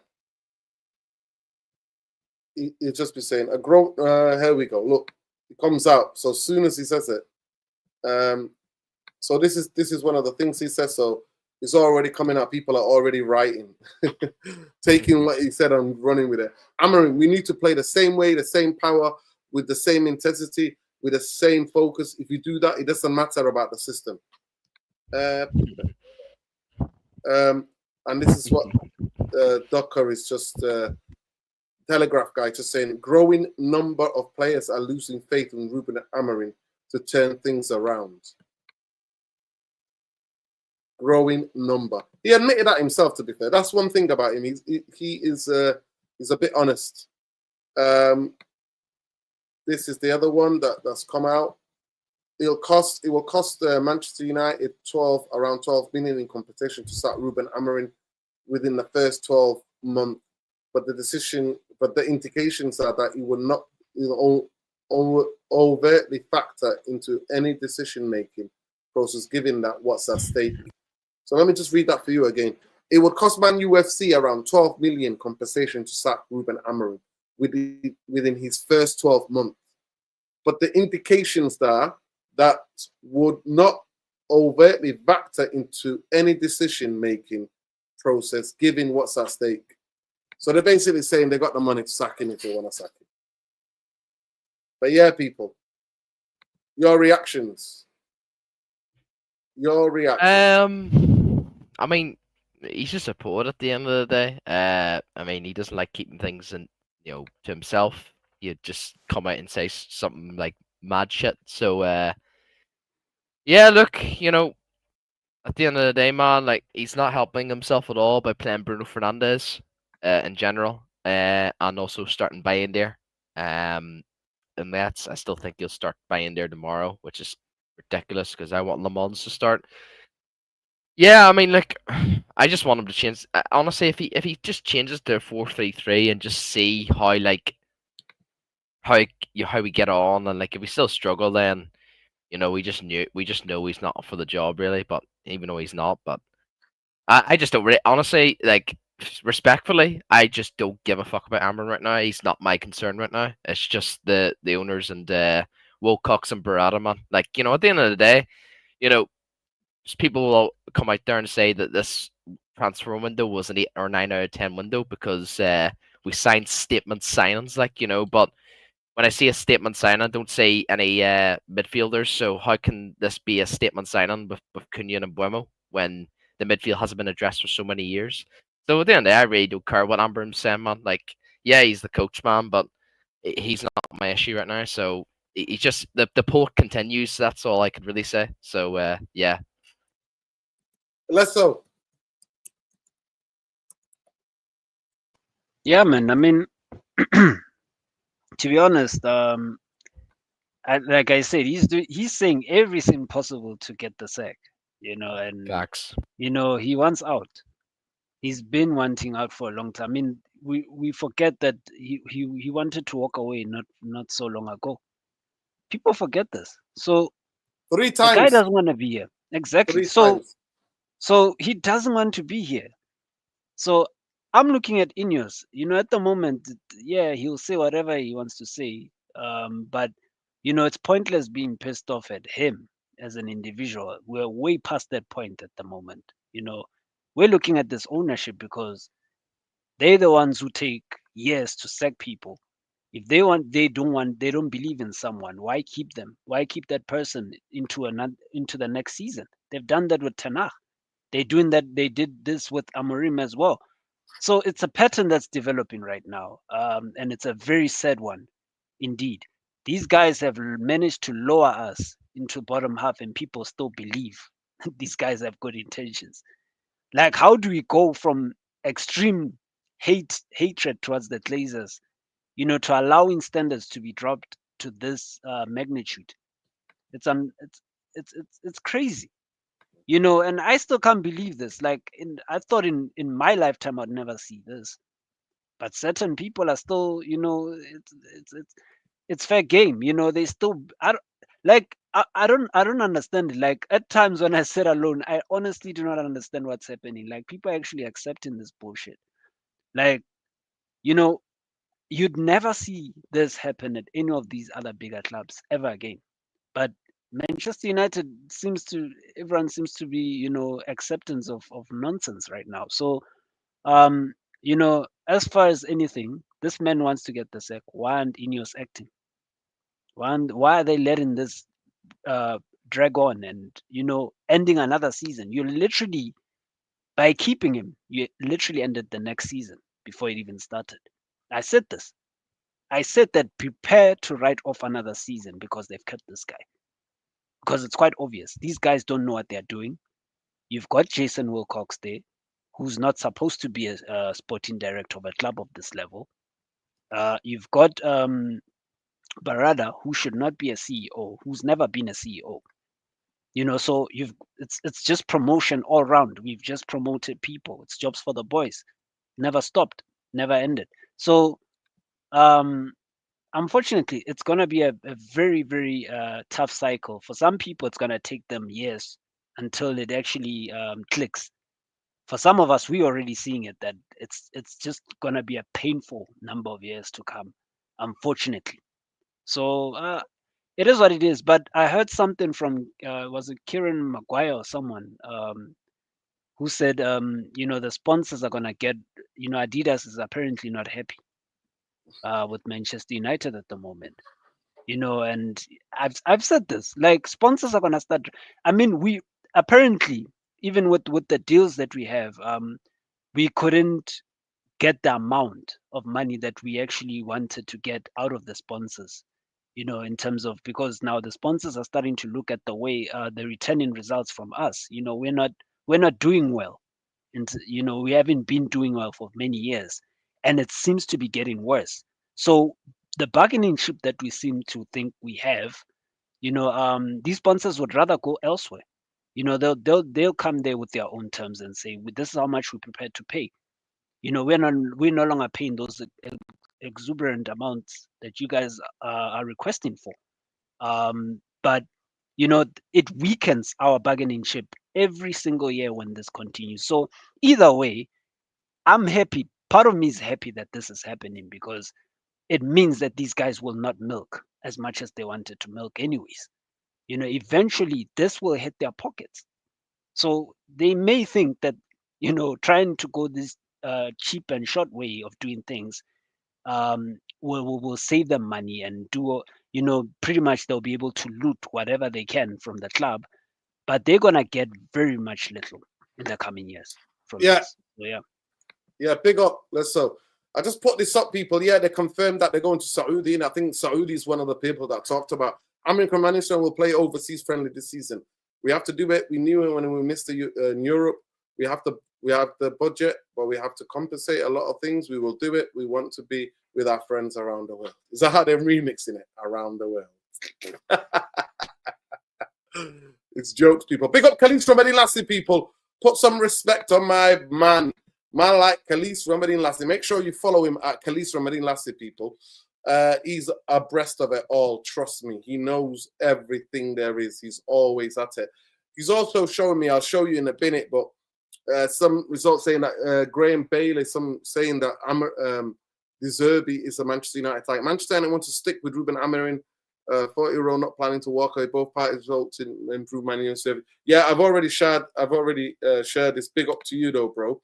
He'll just be saying, here we go. Look, it comes out. So as soon as he says it, so this is one of the things he says. So it's already coming out. People are already writing, taking what he said and running with it. Amorim, we need to play the same way, the same power, with the same intensity, with the same focus. If you do that, it doesn't matter about the system. And this is what Docker is just Telegraph guy just saying, growing number of players are losing faith in Ruben Amorim to turn things around. Growing number. He admitted that himself, to be fair. That's one thing about him. He's a bit honest. This is the other one that's come out. It will cost Manchester United around 12 million in competition to start Ruben Amorim within the first 12 months. But the indications are that he will not overtly factor into any decision-making process, given that what's at stake. So let me just read that for you again. It would cost Man UFC around 12 million compensation to sack Ruben Amorim within his first 12 months. But the indications are that would not overtly factor into any decision-making process, given what's at stake. So they're basically saying they got the money to sack him if they want to sack him. But yeah, people, your reactions. I mean, he's just a poet at the end of the day. I mean, he doesn't like keeping things to himself. He'd just come out and say something like mad shit. So yeah, look, at the end of the day, man, like, he's not helping himself at all by playing Bruno Fernandes in general, and also starting Bayindir. And that's, I still think he'll start Bayindir tomorrow, which is ridiculous because I want Le Mans to start. Yeah, I mean, like, I just want him to change. Honestly, if he just changes to 4-3-3 and just see how we get on, and like if we still struggle, then we just know he's not for the job, really. But even though he's not, but I just don't really, honestly, like, respectfully, I just don't give a fuck about Amorim right now. He's not my concern right now. It's just the owners and Wilcox and Barada, man. Like, at the end of the day, people will come out there and say that this transfer window was an 8 or 9 out of 10 window because we signed statement signings, like, but when I see a statement signing, don't say any midfielders. So how can this be a statement signing with Cunha and Buemo when the midfield hasn't been addressed for so many years? So at the end of the day, I really don't care what Amorim's saying, man. Like, yeah, he's the coach, man, but he's not my issue right now. So he just, the pull continues. That's all I could really say. So yeah. Let's go. Yeah, man. I mean, to be honest, like I said, he's saying everything possible to get the sack, and Facts. he wants out. He's been wanting out for a long time. I mean, we forget that he wanted to walk away not so long ago. People forget this. So Three the guy times. doesn't want to be here. Exactly. Three times. So he doesn't want to be here. So I'm looking at Ineos. At the moment, yeah, he'll say whatever he wants to say. But it's pointless being pissed off at him as an individual. We're way past that point at the moment. We're looking at this ownership because they're the ones who take years to sack people. If they don't believe in someone, why keep them? Why keep that person into the next season? They've done that with Tanakh. They did this with Amorim as well. So it's a pattern that's developing right now, and it's a very sad one, indeed. These guys have managed to lower us into bottom half, and people still believe these guys have good intentions. Like, how do we go from extreme hatred towards the Glazers, to allowing standards to be dropped to this magnitude? It's crazy. And I still can't believe this. Like, I thought in my lifetime I'd never see this, but certain people are still, it's fair game. They still, I don't understand it. Like, at times when I sit alone, I honestly do not understand what's happening. Like, people are actually accepting this bullshit. Like, you know, you'd never see this happen at any of these other bigger clubs ever again. But Manchester United everyone seems to be, acceptance of nonsense right now. So, as far as anything, this man wants to get the sack. Why aren't Ineos acting? Why are they letting this drag on and, ending another season? By keeping him, you literally ended the next season before it even started. I said this. I said that prepare to write off another season because they've kept this guy. Because it's quite obvious. These guys don't know what they're doing. You've got Jason Wilcox there, who's not supposed to be a sporting director of a club of this level. You've got Barada, who should not be a CEO, who's never been a CEO. So it's just promotion all around. We've just promoted people. It's jobs for the boys. Never stopped, never ended. So unfortunately, it's gonna be a very, very tough cycle. For some people, it's gonna take them years until it actually clicks. For some of us, we're already seeing it that it's just gonna be a painful number of years to come, unfortunately. So it is what it is. But I heard something from was it Kieran Maguire or someone who said the sponsors are gonna get Adidas is apparently not happy with Manchester United at the moment. And I've said this, like, sponsors are gonna start. I mean, we apparently, even with the deals that we have, we couldn't get the amount of money that we actually wanted to get out of the sponsors, in terms of, because now the sponsors are starting to look at the way the returning results from us. We're not doing well, and we haven't been doing well for many years, and it seems to be getting worse. So the bargaining chip that we seem to think we have, these sponsors would rather go elsewhere. They'll come there with their own terms and say, "Well, this is how much we're prepared to pay." We're no longer paying those exuberant amounts that you guys are requesting for. But it weakens our bargaining chip every single year when this continues. So either way, I'm happy. Part of me is happy that this is happening because it means that these guys will not milk as much as they wanted to milk anyways. Eventually this will hit their pockets. So they may think that, trying to go this cheap and short way of doing things will save them money and do, pretty much they'll be able to loot whatever they can from the club, but they're gonna get very much little in the coming years from this. So, yeah. Yeah, big up. So I just put this up, people. Yeah, they confirmed that they're going to Saudi, and I think Saudi is one of the people that talked about American Managerial will play overseas friendly this season. We have to do it. We knew it when we missed in Europe. We have the budget, but we have to compensate a lot of things. We will do it. We want to be with our friends around the world. Is that how they're remixing it? Around the world. It's jokes, people. Big up Khalees from Eddie Lassie, people. Put some respect on my man. Man like Khalees Ramadan Lassie. Make sure you follow him at Khalees Ramadan Lassie, people. He's abreast of it all. Trust me. He knows everything there is. He's always at it. He's also showing me, I'll show you in a minute, but some results saying that Graham Bailey, some saying that De Zerbi is a Manchester United type. Manchester United want to stick with Ruben Amorim. 40-year-old not planning to walk away. Both parties results in improved Man United service. Yeah, I've already shared this. Big up to you though, bro.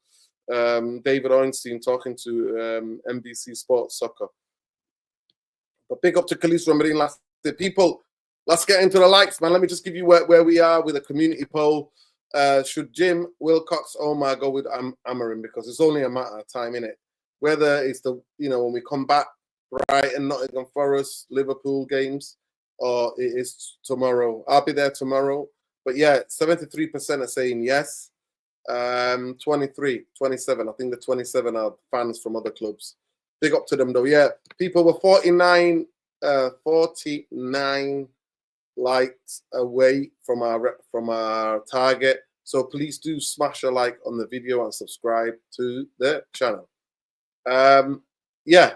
David Ornstein talking to NBC Sports Soccer. But big up to Khalees Ramadan last people. Let's get into the likes, man. Let me just give you where we are with a community poll. Should Jim Wilcox Omar go with Amorim? Because it's only a matter of time, innit? Whether it's when we come back, Brighton, Nottingham Forest, Liverpool games, or it is tomorrow. I'll be there tomorrow. But yeah, 73% are saying yes. 23, 27. I think the 27 are fans from other clubs. Big up to them though. Yeah, people were 49 likes away from our target. So please do smash a like on the video and subscribe to the channel. Yeah,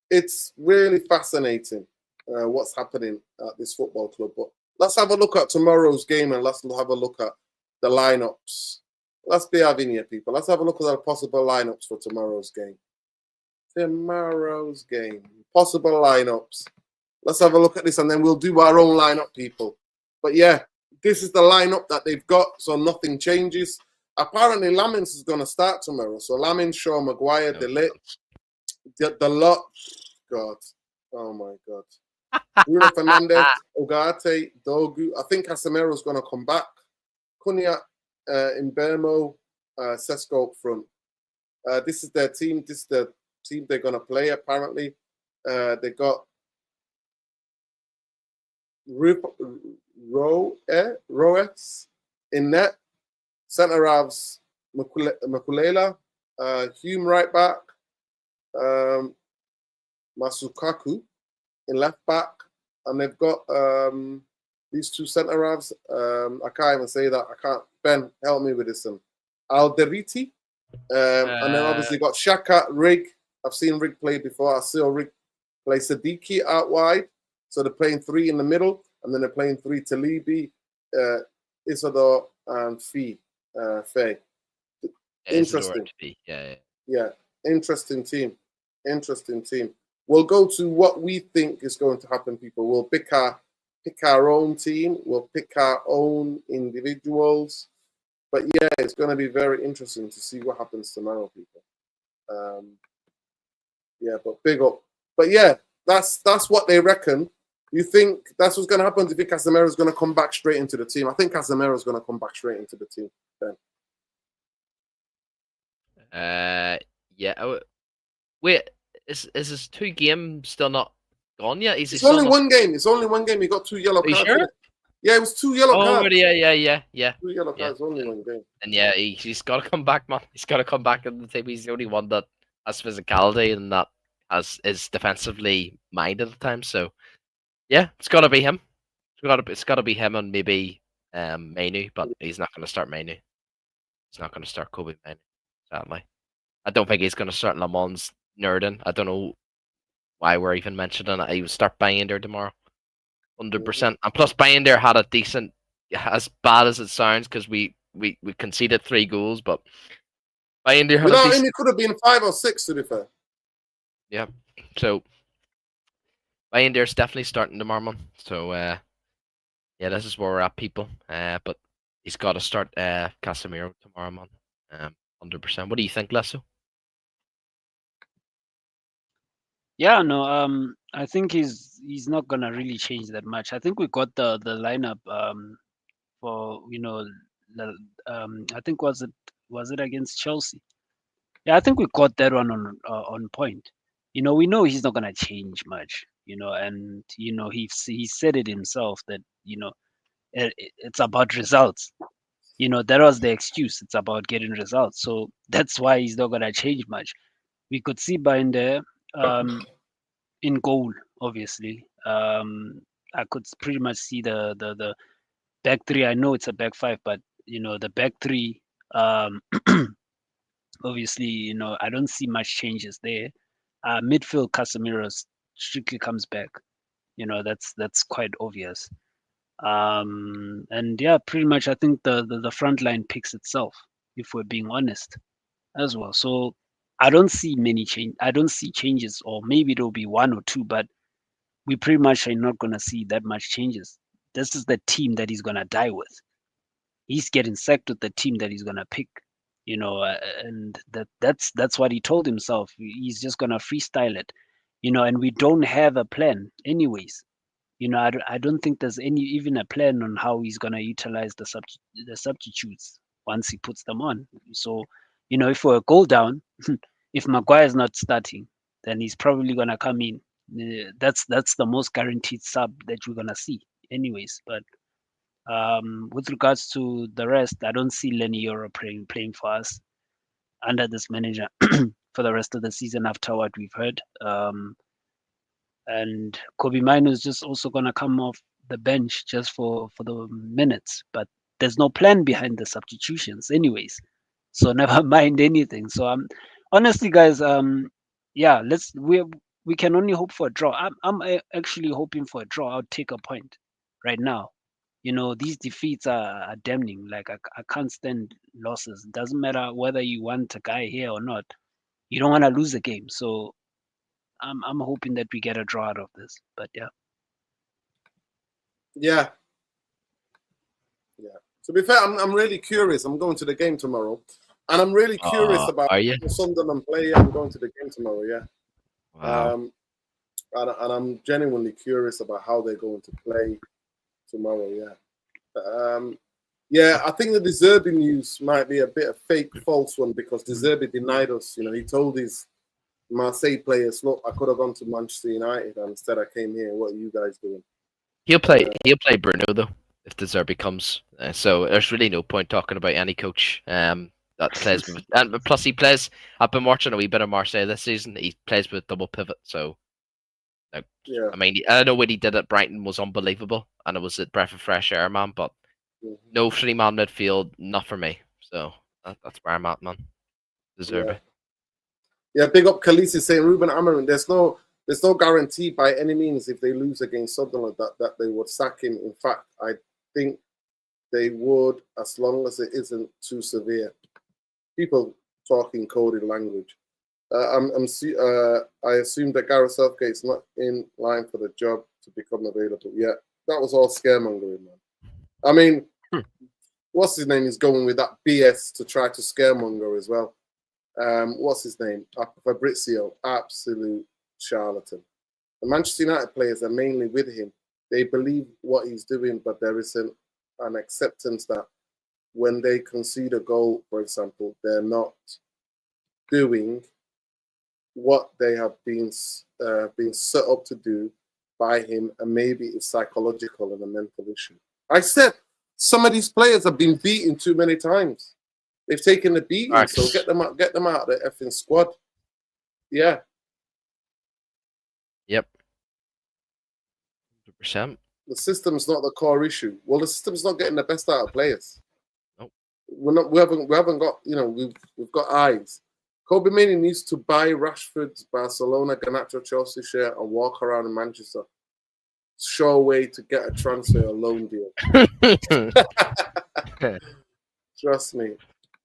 it's really fascinating what's happening at this football club. But let's have a look at tomorrow's game and let's have a look at the lineups. Let's be having here, people. Let's have a look at the possible lineups for tomorrow's game. Possible lineups. Let's have a look at this and then we'll do our own lineup, people. But yeah, this is the lineup that they've got, so nothing changes. Apparently, Lamins is going to start tomorrow. So Lamins, Shaw, Maguire, Delit, the lot. God. Oh my God. Bruno Fernandes, Ugarte, Dogu. I think Casemiro is going to come back. Cunha, Mbeumo, Sesko up front. This is their team. This is the team they're going to play, apparently. They got Roes in net. Centre halves, Makulela, Hume right back, Masukaku in left back, and they've got these two centre halves. I can't even say that. I can't. Ben, help me with this one. Alderiti, and then obviously got Shaka, Rig. I've seen Rig play before. I saw Rig play Sadiki out wide. So they're playing three in the middle, and then they're playing three Talibi, Isidore, and Faye. Interesting. Yeah. Interesting team. We'll go to what we think is going to happen, people. We'll pick our own team. We'll pick our own individuals. But yeah, it's going to be very interesting to see what happens tomorrow, people. Yeah, but big up. But yeah, that's what they reckon. You think that's what's going to happen? Do you think Casemiro is going to come back straight into the team? I think Casemiro is going to come back straight into the team. Ben. Yeah. Wait, is his 2 game still not gone yet? It's only one game. It's only one game. He got 2 yellow cards. Sure? Yeah, it was 2 yellow cards. Yeah. 2 yellow cards, only one game. And yeah, he's got to come back, man. He's got to come back in the team. He's the only one that has physicality and that is defensively minded at the time. So yeah, it's got to be him. It's got to be him and maybe Mainu, but he's not going to start Mainu. He's not going to start Kobe Mainu, sadly. I don't think he's going to start Lamons Nurden. I don't know why we're even mentioning it. He would start Binder tomorrow, 100%. And plus, Binder had a decent, as bad as it sounds, because we conceded 3 goals, but Binder had a decent... it could have been 5 or 6, to be fair. Yeah, so Binder's definitely starting tomorrow, man. So yeah, this is where we're at, people. But he's got to start Casemiro tomorrow, man. 100%. What do you think, Lesso? Yeah, no, I think he's not gonna really change that much. I think we got the lineup for I think was it against Chelsea? Yeah, I think we got that one on point. We know he's not gonna change much. And he said it himself that it's about results. That was the excuse. It's about getting results. So that's why he's not gonna change much. We could see Binder In goal, obviously. I could pretty much see the back three. I know it's a back five, but the back three. Obviously, I don't see much changes there. Midfield, Casemiro strictly comes back. That's quite obvious. And yeah, pretty much I think the front line picks itself, if we're being honest, as well. So I don't see many change. I don't see changes, or maybe there'll be one or two, but we pretty much are not gonna see that much changes. This is the team that he's gonna die with. He's getting sacked with the team that he's gonna pick. And that's what he told himself. He's just gonna freestyle it, and we don't have a plan, anyways. I don't think there's even a plan on how he's gonna utilize the substitutes once he puts them on. So, if we're a goal down, if Maguire's not starting, then he's probably gonna come in. That's the most guaranteed sub that we're gonna see, anyways. But with regards to the rest, I don't see Lenny Euro playing for us under this manager for the rest of the season after what we've heard. And Kobe Mino is just also gonna come off the bench just for the minutes, but there's no plan behind the substitutions, anyways. So never mind anything. So honestly, guys, yeah, we can only hope for a draw. I'm actually hoping for a draw. I'll take a point right now. These defeats are damning. Like I can't stand losses. It doesn't matter whether you want a guy here or not. You don't want to lose a game. So I'm hoping that we get a draw out of this. But yeah. Yeah. To be fair, I'm really curious. I'm going to the game tomorrow, and I'm really curious about are you? how Sunderland play. I'm going to the game tomorrow. Yeah. Wow. And I'm genuinely curious about how they're going to play tomorrow. Yeah. Yeah, I think the De Zerbi news might be a bit of fake, false one, because De Zerbi denied us. He told his Marseille players, "Look, I could have gone to Manchester United, and instead I came here. What are you guys doing?" He'll play Bruno though if De Zerbi comes. So there's really no point talking about any coach that plays with, and plus he plays. I've been watching a wee bit of Marseille this season. He plays with double pivot, so. Yeah. I mean, I know what he did at Brighton was unbelievable, and it was a breath of fresh air, man. But no 3-man midfield, not for me. So that's where I'm at, man. De Zerbi. Yeah, big up Khaleesi saying Ruben Amorim. There's no guarantee by any means if they lose against Sunderland that they would sack him. In fact, I think they would, as long as it isn't too severe. People talking coded language. I assume that Gareth Southgate's not in line for the job to become available. Yeah, that was all scaremongering, man. I mean, what's his name is going with that BS to try to scaremonger as well. What's his name? Fabrizio, absolute charlatan. The Manchester United players are mainly with him. They believe what he's doing, but there isn't an acceptance that when they concede a goal, for example, they're not doing what they have been set up to do by him, and maybe it's psychological and a mental issue. I said some of these players have been beaten too many times. They've taken the beating, so get them out of the effing squad. Yeah. Yep. 100%. The system's not the core issue. Well, the system's not getting the best out of players. Nope. We haven't got, we've got eyes. Kobe Mini needs to buy Rashford's Barcelona, Garnacho, Chelsea share and walk around in Manchester. Sure way to get a transfer or loan deal. Trust me.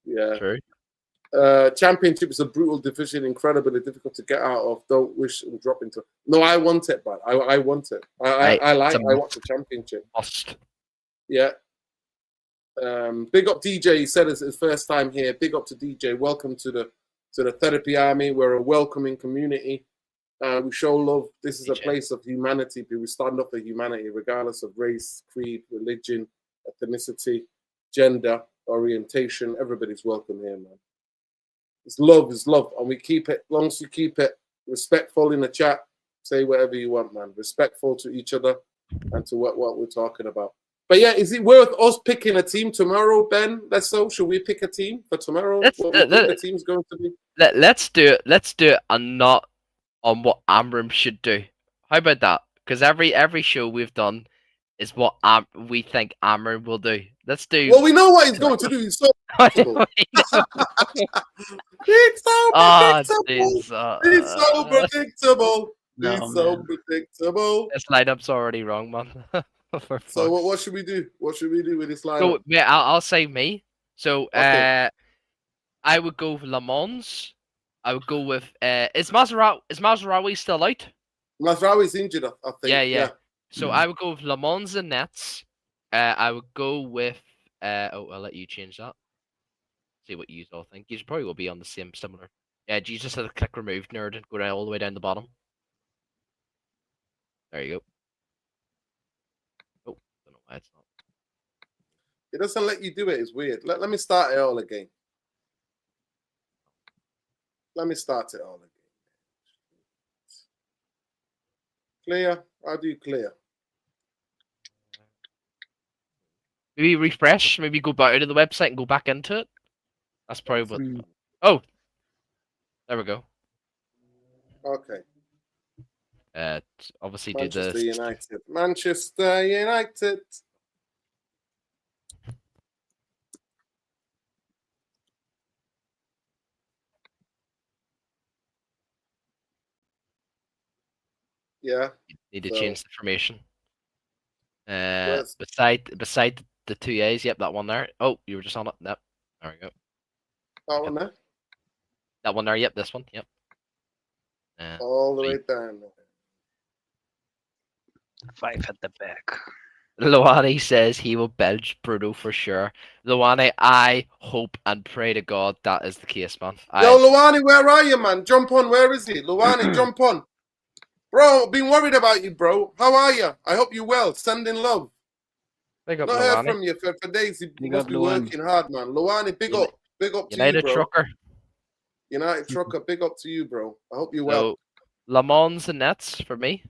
Yeah. True. Championship is a brutal division, incredibly difficult to get out of. Don't wish and drop into. No, I want it, but I want it. I want the championship. Must. Yeah. Big up DJ. He said it's his first time here. Big up to DJ. Welcome to the Therapy Army. We're a welcoming community. We show love. This is a place of humanity. We stand up for humanity, regardless of race, creed, religion, ethnicity, gender, orientation. Everybody's welcome here, man. It's love, and we keep it. As long as you keep it respectful in the chat, say whatever you want, man. Respectful to each other and to what we're talking about. But yeah, is it worth us picking a team tomorrow, Ben? Should we pick a team for tomorrow? What the team's going to be? Let's do it. Let's do it, and not on what Amorim should do. How about that? Because every show we've done is what we think Amorim will do. Let's do. Well, we know what he's going to do. He's so predictable. He's so predictable. He's so predictable. No, He's so man. predictable. This lineup's already wrong, man. So what should we do? What should we do with this lineup? So yeah, I'll say me. So Okay. I would go for Le Mans. I would go with is Mazraoui still out? Mazraoui's injured, I think. Yeah. So I would go with Le Mans and Nets. I would go with I'll let you change that. See what you all think. You probably will be on the same similar. Yeah, you just have to click remove nerd and go down all the way down the bottom. There you go. Oh, don't know why it's not. It doesn't let you do it. It's weird. Let me start it all again. Let me start it all again. Clear. How do you clear? Maybe refresh. Maybe go back out of the website and go back into it. That's probably what. Hmm. Oh, there we go. Okay. Obviously Manchester do the United. Manchester United. Yeah. need to So- change the formation. Where's- Beside the two A's. Yep, that one there. Oh, you were just on it. Yep. There we go. That one there. That one there. Yep, this one. Yep. All the three. way down. 5 at the back. Luani says he will bench Bruno for sure. Luani, I hope and pray to God that is the case, man. Yo, Luani, where are you, man? Jump on. Where is he? Luani, jump on. Bro, been worried about you, bro. How are you? I hope you're well. Sending love. Big up Not heard Luani. from you for days. You Big must up, be Luani. working hard, man. Luani, big up. Big up to United you, bro. Trucker. United Trucker, big up to you, bro. I hope you're well. So, Le Mans and Nets for me.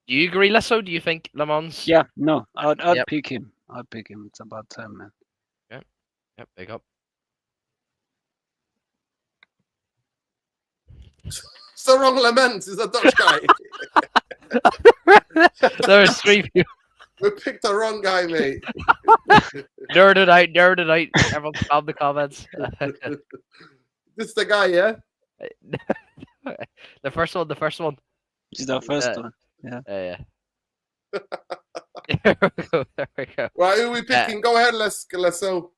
Do you agree, Lesso? Do you think Le Mans? Yeah, no, I'd Yep. pick him. I'd pick him. It's about time, man. Yep, big up. So wrong Laments is a Dutch guy. There's three people. We picked the wrong guy, mate. Nerded out. Everyone spam the comments. This the guy, yeah? The first one. It's the first Uh, one. Yeah. There we go. Right, who are we picking? Go ahead, let's so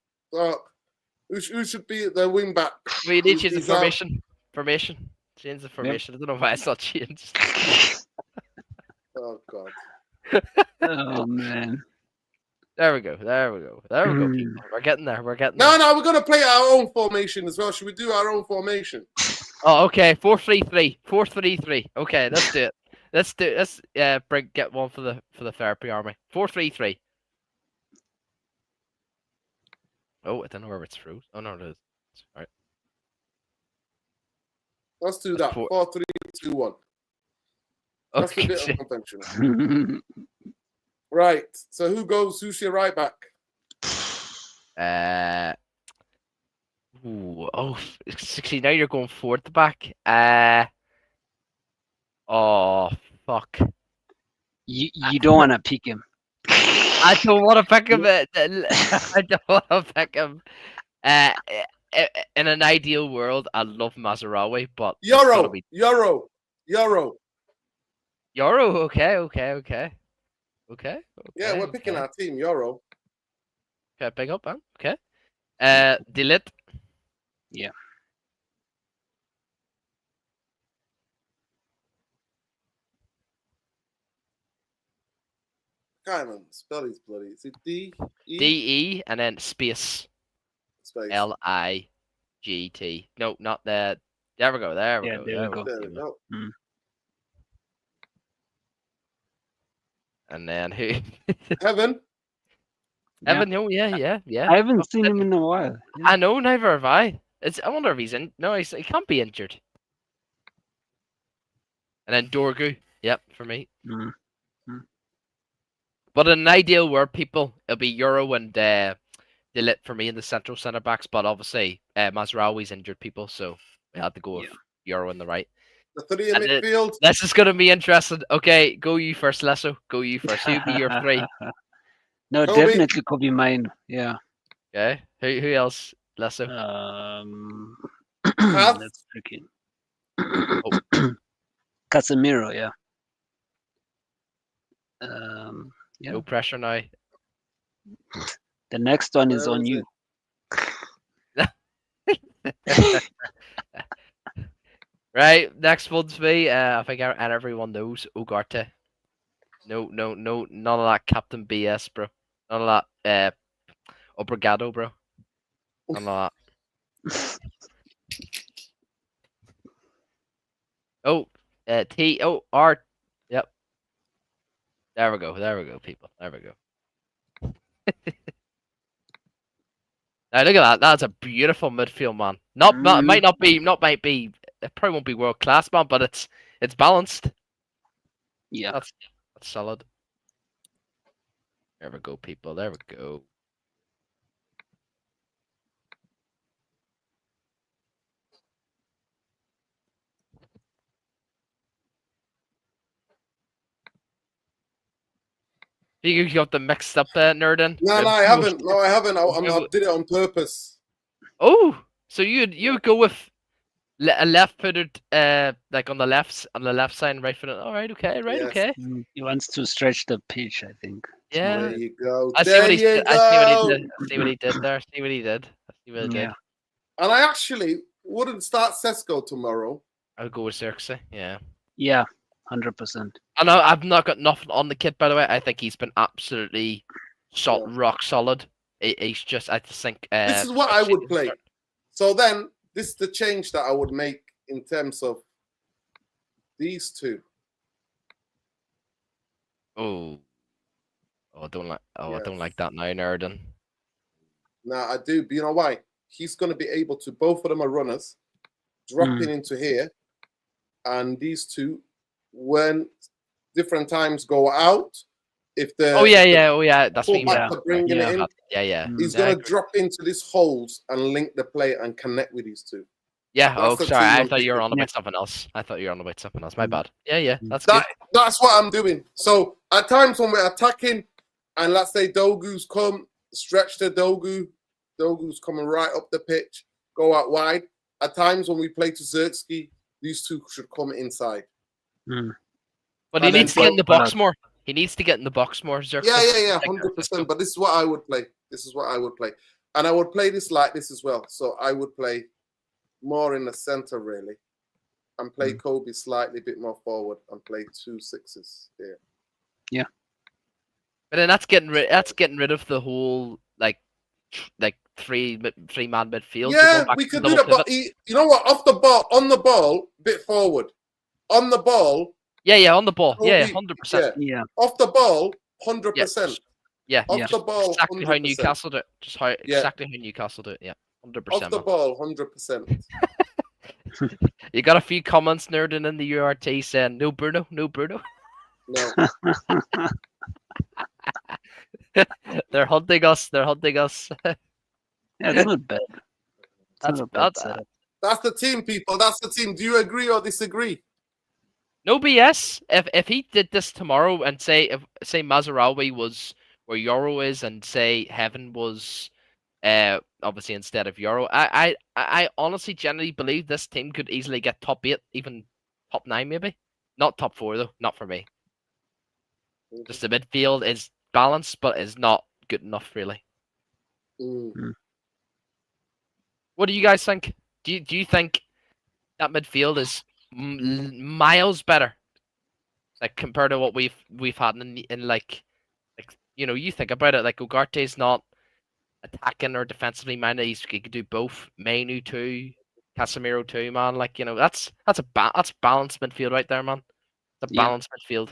who should be the wing back? We need to change the He's out. formation. Change the formation. I don't know why it's not changed. Oh god. Oh man. There we go. People. We're getting there. No, there. we're gonna play our own formation as well. Should we do our own formation? Oh, okay. 4-3-3. 4-3-3. Okay, let's do it. Let's get one for the therapy army. 4-3-3. Oh, I don't know where it's through. Oh no, it is. All right. Let's do That's that. four. 4, 3, 2, 1. That's a Okay. bit unconventional. Right. So who's your right back? Oh, 60. Now you're going forward the back. Oh fuck. You don't want to pick him. I don't want to pick him. I don't want to pick him. In an ideal world, I love Mazraoui, but it's gotta Euro. be Euro. Euro. Okay. Yeah, we're picking our team, Euro. Okay, big up, man. Okay. Delete. Yeah. Can't even spell his bloody. Is it D E D-E and then space space? L-I-G-T. No, not that. There we go. There we Yeah, go. there we go. There we go. And then who? Heaven. Yeah. Evan. No, yeah. I haven't seen him in a while. Yeah. I know, neither have I. I wonder if he's in. No, he can't be injured. And then Dorgu. Yep, for me. Mm. But in an ideal world, people, it'll be Euro and Delit for me in the central centre backs. But obviously, Mazraoui's injured people, so we had to go with Euro on the right. The three in And it- midfield. This is gonna be interesting. Okay, go you first, Lesso. Go you first. Who'd be your three? No, Kobe. definitely could be mine. Yeah. Okay. Who else? Lesso. Kath? That's tricky. Oh. Casemiro, yeah. Yeah. No pressure now. The next one is Where on is you. Right. Next one's me. I think and everyone knows Ugarte. No, none of that Captain BS, bro. None of that obrigado, bro. None of that. Oh, T. Oh, R. Yep. There we go, people. There we go. Now look at that. That's a beautiful midfield, man. It might be. It probably won't be world class, man, but it's balanced. Yeah. That's solid. There we go, people. There we go. You got them mixed up there, Nerdin. No, I haven't. No, I haven't. I did it on purpose. Oh, so you would go with a left-footed, like on the left side, and right-footed. All right, okay, right, Yes. okay. He wants to stretch the pitch, I think. Yeah. There you go. I see There what he you did. go. I see what he did there. See what he did. I see what he did. Yeah. And I actually wouldn't start Sesko tomorrow. I'll go with Xerxes. Yeah. Yeah. 100%. I know I've not got nothing on the kid, by the way. I think he's been absolutely rock solid. He's just, I just think. This is what I would play. So then, this is the change that I would make in terms of these two. Oh, I don't like. Oh, Yes. I don't like that now, Nerdin. Now I do, but you know why? He's going to be able to. Both of them are runners, dropping into here, and these two, when different times go out, if the Oh yeah. That's what you mean. fullback are bringing it in, Yeah. he's Yeah, going to drop into these holes and link the play and connect with these two. Yeah. Oh, That's the sorry. team I I'm thought you were picking. on about something else. My bad. Yeah. That's good. That's what I'm doing. So at times when we're attacking, and let's say Dogu's come, stretch the Dogu. Dogu's coming right up the pitch, go out wide. At times when we play to Xerxes, these two should come inside. But he And then needs to get in the both- box more. He needs to get in the box more. Xerxes. Yeah, 100%. But this is what I would play. And I would play this like this as well. So I would play more in the center, really, and play Kobe slightly bit more forward and play 2 6s here. Yeah. But then that's getting rid of the whole like three-man midfield. Yeah, we could do that. But you know what? On the ball, bit forward. On the ball. Yeah, on the ball. Kobe, Yeah, 100%. Yeah. Off the ball, 100%. Yeah. Off the ball, exactly 100%. how Newcastle do it. Exactly how Newcastle do it. Yeah, 100%. Off the ball, 100%. You got a few comments, Nerdin, in the URT saying no Bruno. No. They're hunting us. Yeah, it's not bad. That's That's the team, people. That's the team. Do you agree or disagree? No BS. If he did this tomorrow and say Mazarawi was where Euro is and say Heaven was obviously instead of Euro, I honestly generally believe this team could easily get top 8, even top 9 maybe. Not top 4 though, not for me. Just the midfield is balanced but is not good enough really. What do you guys think? Do you think that midfield is miles better, like compared to what we've had in like you think about it, like Ugarte's not attacking or defensively minded. He could do both. Mainu too, Casemiro too, man. Like that's balanced midfield right there, man. It's a balanced midfield.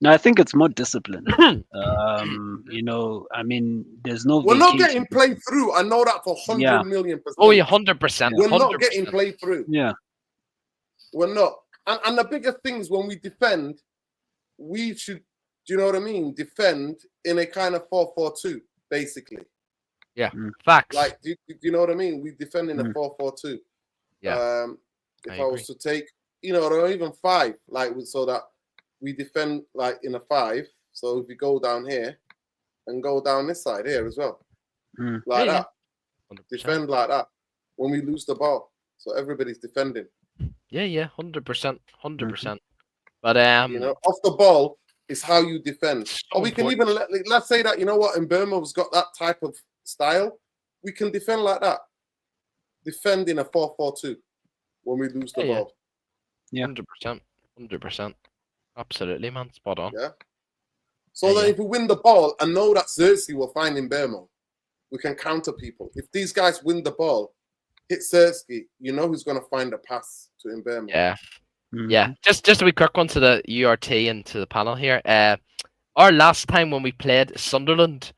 No, I think it's more disciplined. I mean, there's no. We're not getting played through. I know that for 100,000,000%. Oh yeah, 100%. We're not getting played through. Yeah. We're not. And the bigger things when we defend, we should, do you know what I mean? Defend in a kind of 4-4-2, basically. Yeah, facts. Like, do you know what I mean? We defend in a 4-4-2. Yeah. If I was to take or even 5, like so that we defend like in a 5. So if we go down here and go down this side here as well, like that, 100%. defend like that when we lose the ball. So everybody's defending. Yeah, 100%, 100%. But Off the ball is how you defend. so Or we can important. even let's say that in Burma's got that type of style. We can defend like that. Defend in a 4-4-2 when we lose the ball. Yeah. 100%, 100%. Absolutely, man. Spot on. Yeah. So that if we win the ball and know that Xerxes will find in Burma, we can counter people. If these guys win the ball, hit Xerxes, you know who's going to find a pass to Mberma. Yeah. Yeah. Just a wee quick one to the URT and to the panel here. Our last time when we played Sunderland,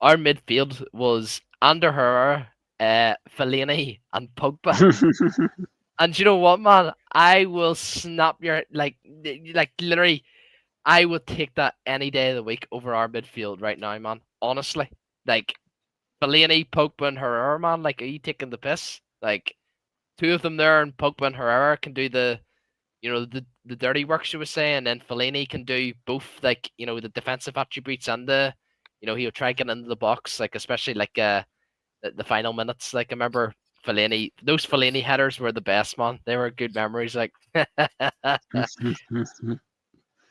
our midfield was Ander Herrera, Fellaini, and Pogba. And you know what, man? I will snap your like literally. I would take that any day of the week over our midfield right now, man. Honestly, like Fellaini, Pogba, and Herrera, man. Like, are you taking the piss? Like, 2 of them there, and Pogba and Herrera can do the dirty work, she was saying, and then Fellaini can do both, like, the defensive attributes and he'll try getting into the box, like, especially like the final minutes. Like, I remember those Fellaini headers were the best, man. They were good memories, like.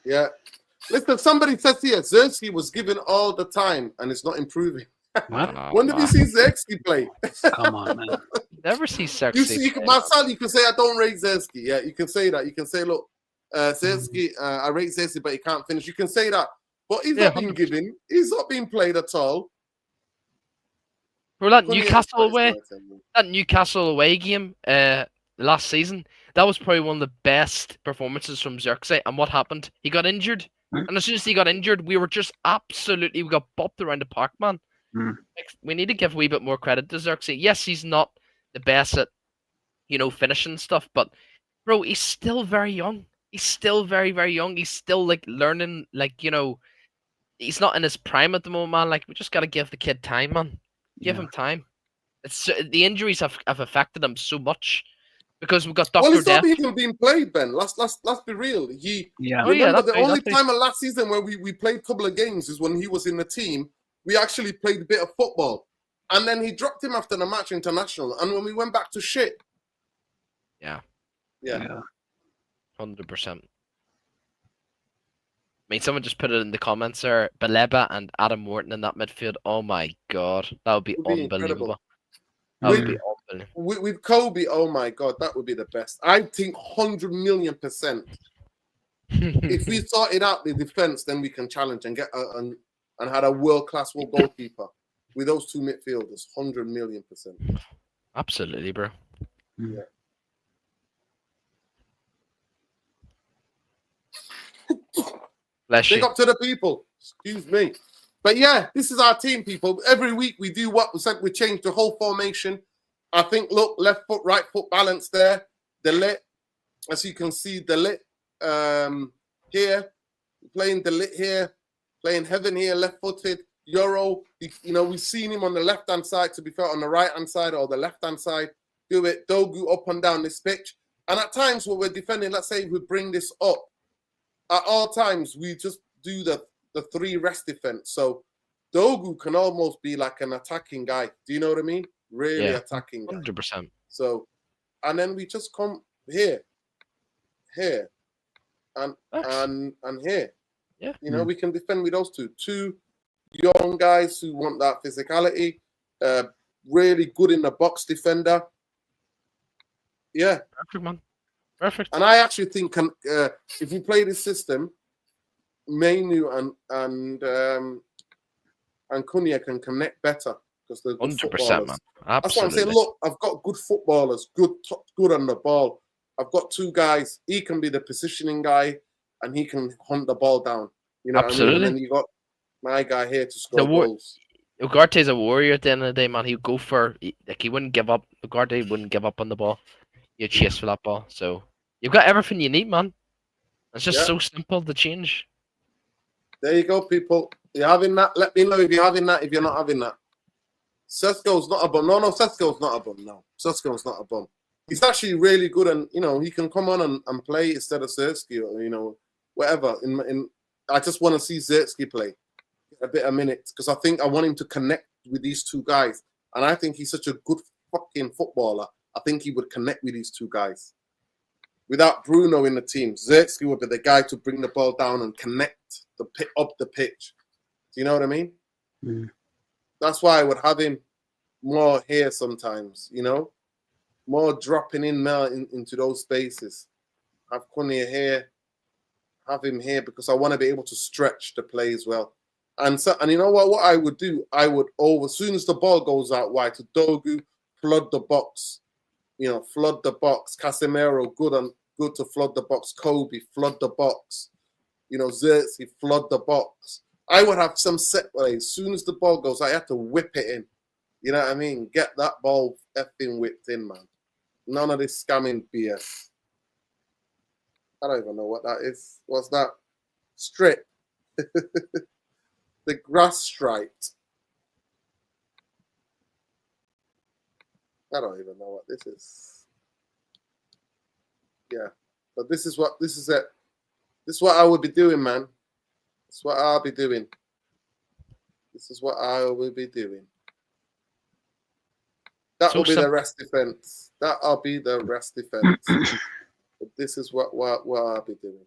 Yeah. Listen, somebody says here, Xerxes was given all the time and it's not improving. What? When did you see Xerxes play? Come on, man. Never see Xerxes. Marcel, you can say I don't rate Xerxes. Yeah, you can say that. You can say, look, Xerxes, I rate Xerxes, but he can't finish. You can say that. But he's not being 100%. given. He's not being played at all. Bro, that Newcastle away game last season, that was probably one of the best performances from Xerxes. And what happened? He got injured. And as soon as he got injured, we got bopped around the park, man. Like, we need to give a wee bit more credit to Xerxes. Yes, he's not the best at, finishing stuff, but bro, he's still very young. He's still very, very young. He's still like learning, like, he's not in his prime at the moment, man. Like, we just gotta give the kid time, man. Give him time. It's the injuries have affected him so much because we've got Dr. Well, it's not Death. even being played, Ben. Let's be real. That's Only time of last season when we played a couple of games is when he was in the team. We actually played a bit of football. And then he dropped him after the match international. And when we went back to shit. Yeah. 100%. I mean, someone just put it in the comments there. Baleba and Adam Morton in that midfield. Oh my God. That would be unbelievable. That would be unbelievable. With Kobe, oh my God, that would be the best. I think 100 million%. If we sorted out the defense, then we can challenge and get and had a world-class goalkeeper with those 2 midfielders. 100 million%. Absolutely, bro. Yeah. Bless you. Big up to the people. Excuse me. But yeah, this is our team, people. Every week we do what we said. We change the whole formation. I think, look, left foot, right foot balance there. The lit, as you can see, the lit here, playing the lit here, playing Heaven here, left-footed. Euro, we've seen him on the left-hand side, to be fair, on the right-hand side or the left-hand side. Do it, Dogu up and down this pitch. And at times when we're defending, let's say we bring this up, at all times we just do the 3 rest defense. So Dogu can almost be like an attacking guy. Do you know what I mean? Really attacking guy. 100%. So, and then we just come here, and here. Yeah. We can defend with those 2 young guys who want that physicality. Really good in the box defender. Yeah. Perfect, man. Perfect. And I actually think if we play this system, Mainu and Cunha can connect better because they're good 100%, man. Absolutely. That's what I'm saying. Look, I've got good footballers, good on the ball. I've got 2 guys. He can be the positioning guy, and he can hunt the ball down. Absolutely. What I mean? And then you got my guy here to score goals. Ugarte's a warrior at the end of the day, man. He'd go for, he wouldn't give up. Ugarte wouldn't give up on the ball. He'd chase for that ball. So you've got everything you need, man. It's just so simple to change. There you go, people. You're having that. Let me know if you're having that. If you're not having that, Sesko's not a bum. No, Sesko's not a bum. No, Sesko's not a bum. he's actually really good, and he can come on and play instead of Zirkzee, or whatever. I just want to see Zirkzee play a bit of minutes because I think I want him to connect with these two guys, and I think he's such a good fucking footballer. I think he would connect with these two guys. Without Bruno in the team, Zirkzee would be the guy to bring the ball down and connect up the pitch. Do you know what I mean? Mm. That's why I would have him more here sometimes, more dropping in into those spaces. Have Cunha here, have him here, because I want to be able to stretch the play as well. And you know what I would do? I would, as soon as the ball goes out wide, to Dogu, flood the box. Flood the box. Casemiro, good to flood the box. Kobe, flood the box. Zirkzee, flood the box. I would have some set plays. As soon as the ball goes, I have to whip it in. You know what I mean? Get that ball effing whipped in, man. None of this scamming BS. I don't even know what that is. What's that? Strip. The grass striped. I don't even know what this is. Yeah. But this is it. This is what I would be doing, man. This is what I'll be doing. This is what I will be doing. That will be the rest defense. That'll be the rest defense. But this is what I'll be doing.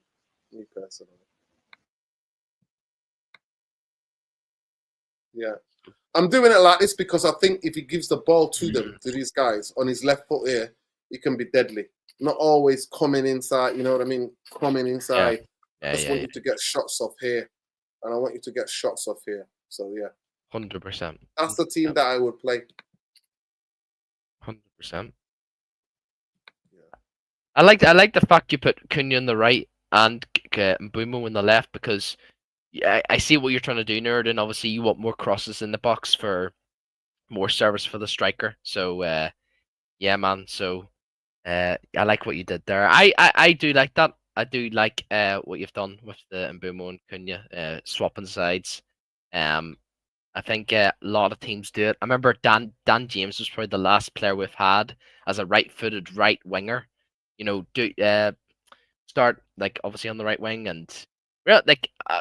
Me personally. Yeah. I'm doing it like this because I think if he gives the ball to these guys on his left foot here, he can be deadly. Not always coming inside, you know what I mean? Coming inside. I just want you to get shots off here. And I want you to get shots off here. So, yeah. 100%. That's the team that I would play. 100%. Yeah. I like the fact you put Cunha on the right and Mbeumo on the left, because I see what you're trying to do, Nerd, and obviously you want more crosses in the box for more service for the striker. So yeah, man. So I like what you did there. I do like that. I do like what you've done with the Mbeumo and Cunha swapping sides. I think a lot of teams do it. I remember Dan James was probably the last player we've had as a right-footed right winger. Start like obviously on the right wing, and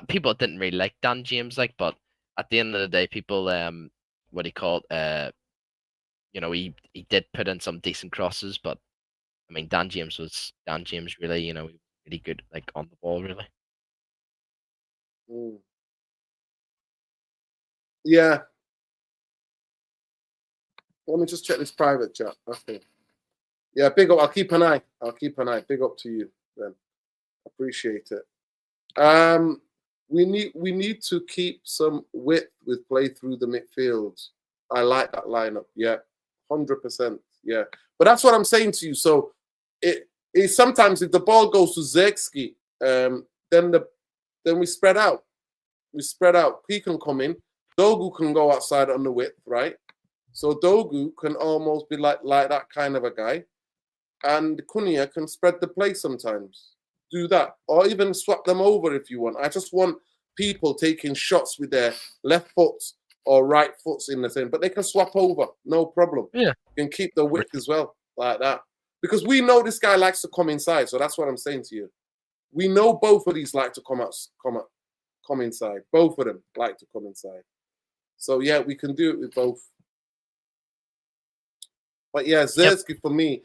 people didn't really like Dan James, but at the end of the day, people what he called he did put in some decent crosses, but I mean Dan James really, really good on the ball really. Yeah. Let me just check this private chat. Okay. Yeah, big up. I'll keep an eye. Big up to you then. Appreciate it. We need to keep some width with play through the midfield. I like that lineup. Yeah, 100%. Yeah, but that's what I'm saying to you. So it sometimes if the ball goes to Zirkzee, then we spread out. He can come in. Dogu can go outside on the width, right? So Dogu can almost be like that kind of a guy, and Cunha can spread the play sometimes. Do that, or even swap them over if you want. I just want people taking shots with their left foot or right foots in the thing, but they can swap over, no problem. Yeah, you can keep the width as well, like that, because we know this guy likes to come inside. So that's what I'm saying to you. We know both of these like to come inside. Both of them like to come inside. So yeah, we can do it with both. But yeah, Zirkzee for me.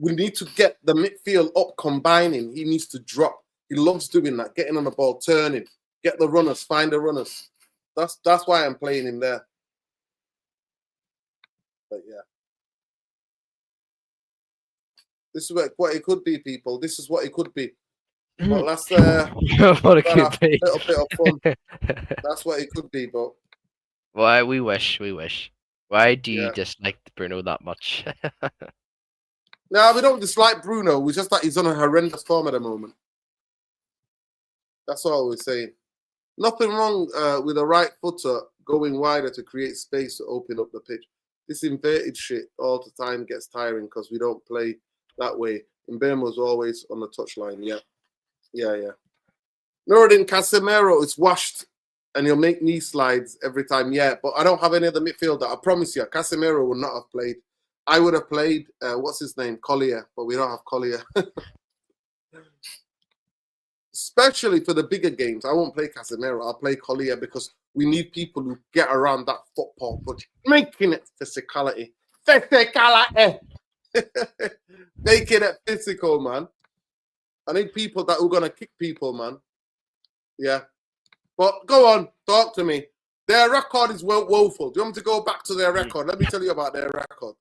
We need to get the midfield up, combining. He needs to drop. He loves doing that, getting on the ball, turning, get the runners, find the runners. That's why I'm playing him there. But yeah, this is what it could be, people. This is what it could be. Well, that's what it could be. A little bit of fun. That's what it could be, but why we wish. Why do you dislike Bruno that much? No, we don't dislike Bruno. It's just that he's on a horrendous form at the moment. That's all we're saying. Nothing wrong with a right footer going wider to create space to open up the pitch. This inverted shit all the time gets tiring because we don't play that way. Mbeumo's always on the touchline. Yeah. Nuruddin Casemiro is washed and he'll make knee slides every time. Yeah, but I don't have any other midfielder. I promise you, Casemiro will not have played. I would have played, what's his name? Collier, but we don't have Collier. Especially for the bigger games. I won't play Casemiro. I'll play Collier because we need people who get around that football, but making it physicality. Physicality! Making it physical, man. I need people that are going to kick people, man. Yeah. But go on, talk to me. Their record is woeful. Do you want me to go back to their record? Let me tell you about their record.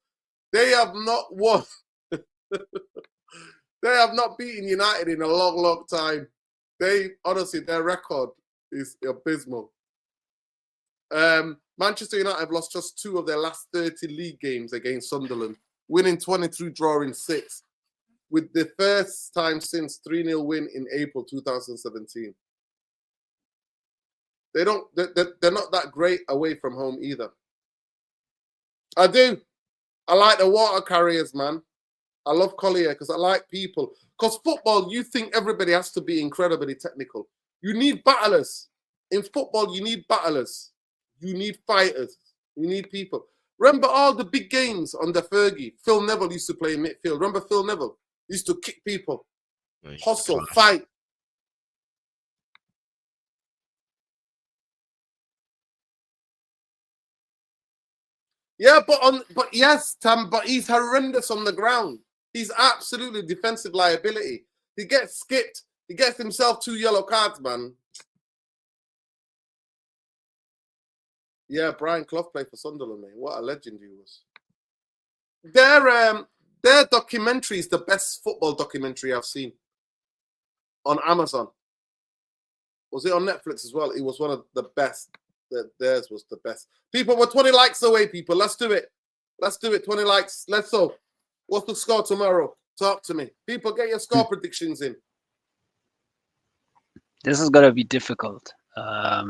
They have not won. They have not beaten United in a long, long time. Honestly, their record is abysmal. Manchester United have lost just 2 of their last 30 league games against Sunderland, winning 23, drawing 6, with the first time since 3-0 win in April 2017. They're not that great away from home either. I do. I like the water carriers, man. I love Collier because I like people. Because football, you think everybody has to be incredibly technical. You need battlers. In football, you need battlers. You need fighters. You need people. Remember all the big games under Fergie? Phil Neville used to play in midfield. Remember Phil Neville? He used to kick people. Hustle, fight. Yeah, but yes, Tam, but he's horrendous on the ground. He's absolutely defensive liability. He gets skipped. He gets himself 2 yellow cards, man. Yeah, Brian Clough played for Sunderland, man. What a legend he was. Their documentary is the best football documentary I've seen on Amazon. Was it on Netflix as well? It was one of the best. Theirs was the best. People, we're 20 likes away, people. Let's do it. Let's do it. 20 likes. Let's go. What's the score tomorrow? Talk to me. People, get your score predictions in. This is going to be difficult. I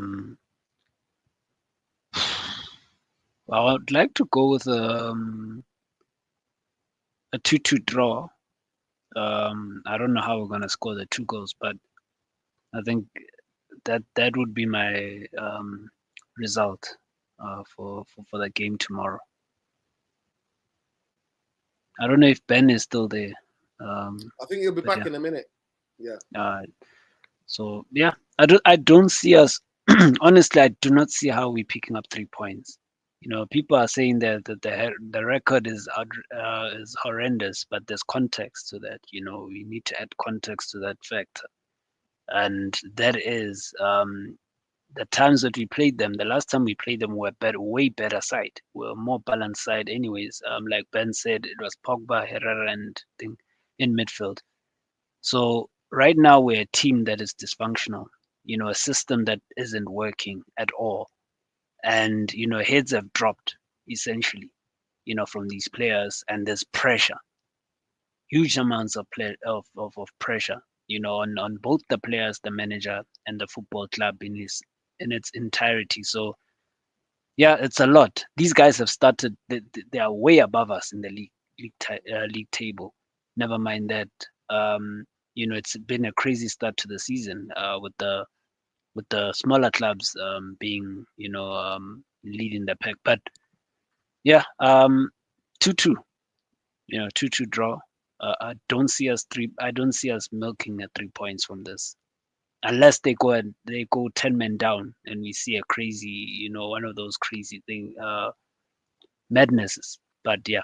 would like to go with a 2-2 draw. I don't know how we're going to score the 2 goals, but I think that would be my result for the game tomorrow. I don't know if Ben is still there. I think he'll be back in a minute. Yeah. So yeah, I don't see us. Honestly, I do not see how we're picking up 3 points. You know, people are saying that the record is horrendous, but there's context to that. You know, we need to add context to that fact, and that is the times that we played them. The last time we played them were way better side. We're a more balanced side, anyways. Like Ben said, it was Pogba, Herrera, and thing in midfield. So right now we're a team that is dysfunctional. You know, a system that isn't working at all. And, you know, heads have dropped, essentially, you know, from these players, and there's pressure, huge amounts of pressure, you know, on both the players, the manager, and the football club in its entirety. So, yeah, it's a lot. These guys have started; they are way above us in the league table. Never mind that. You know, it's been a crazy start to the season with the smaller clubs being, you know, leading the pack. But yeah, 2-2, you know, 2-2 draw. I don't see us milking 3 points from this, unless they go 10 men down and we see a crazy, you know, one of those crazy madnesses. But yeah,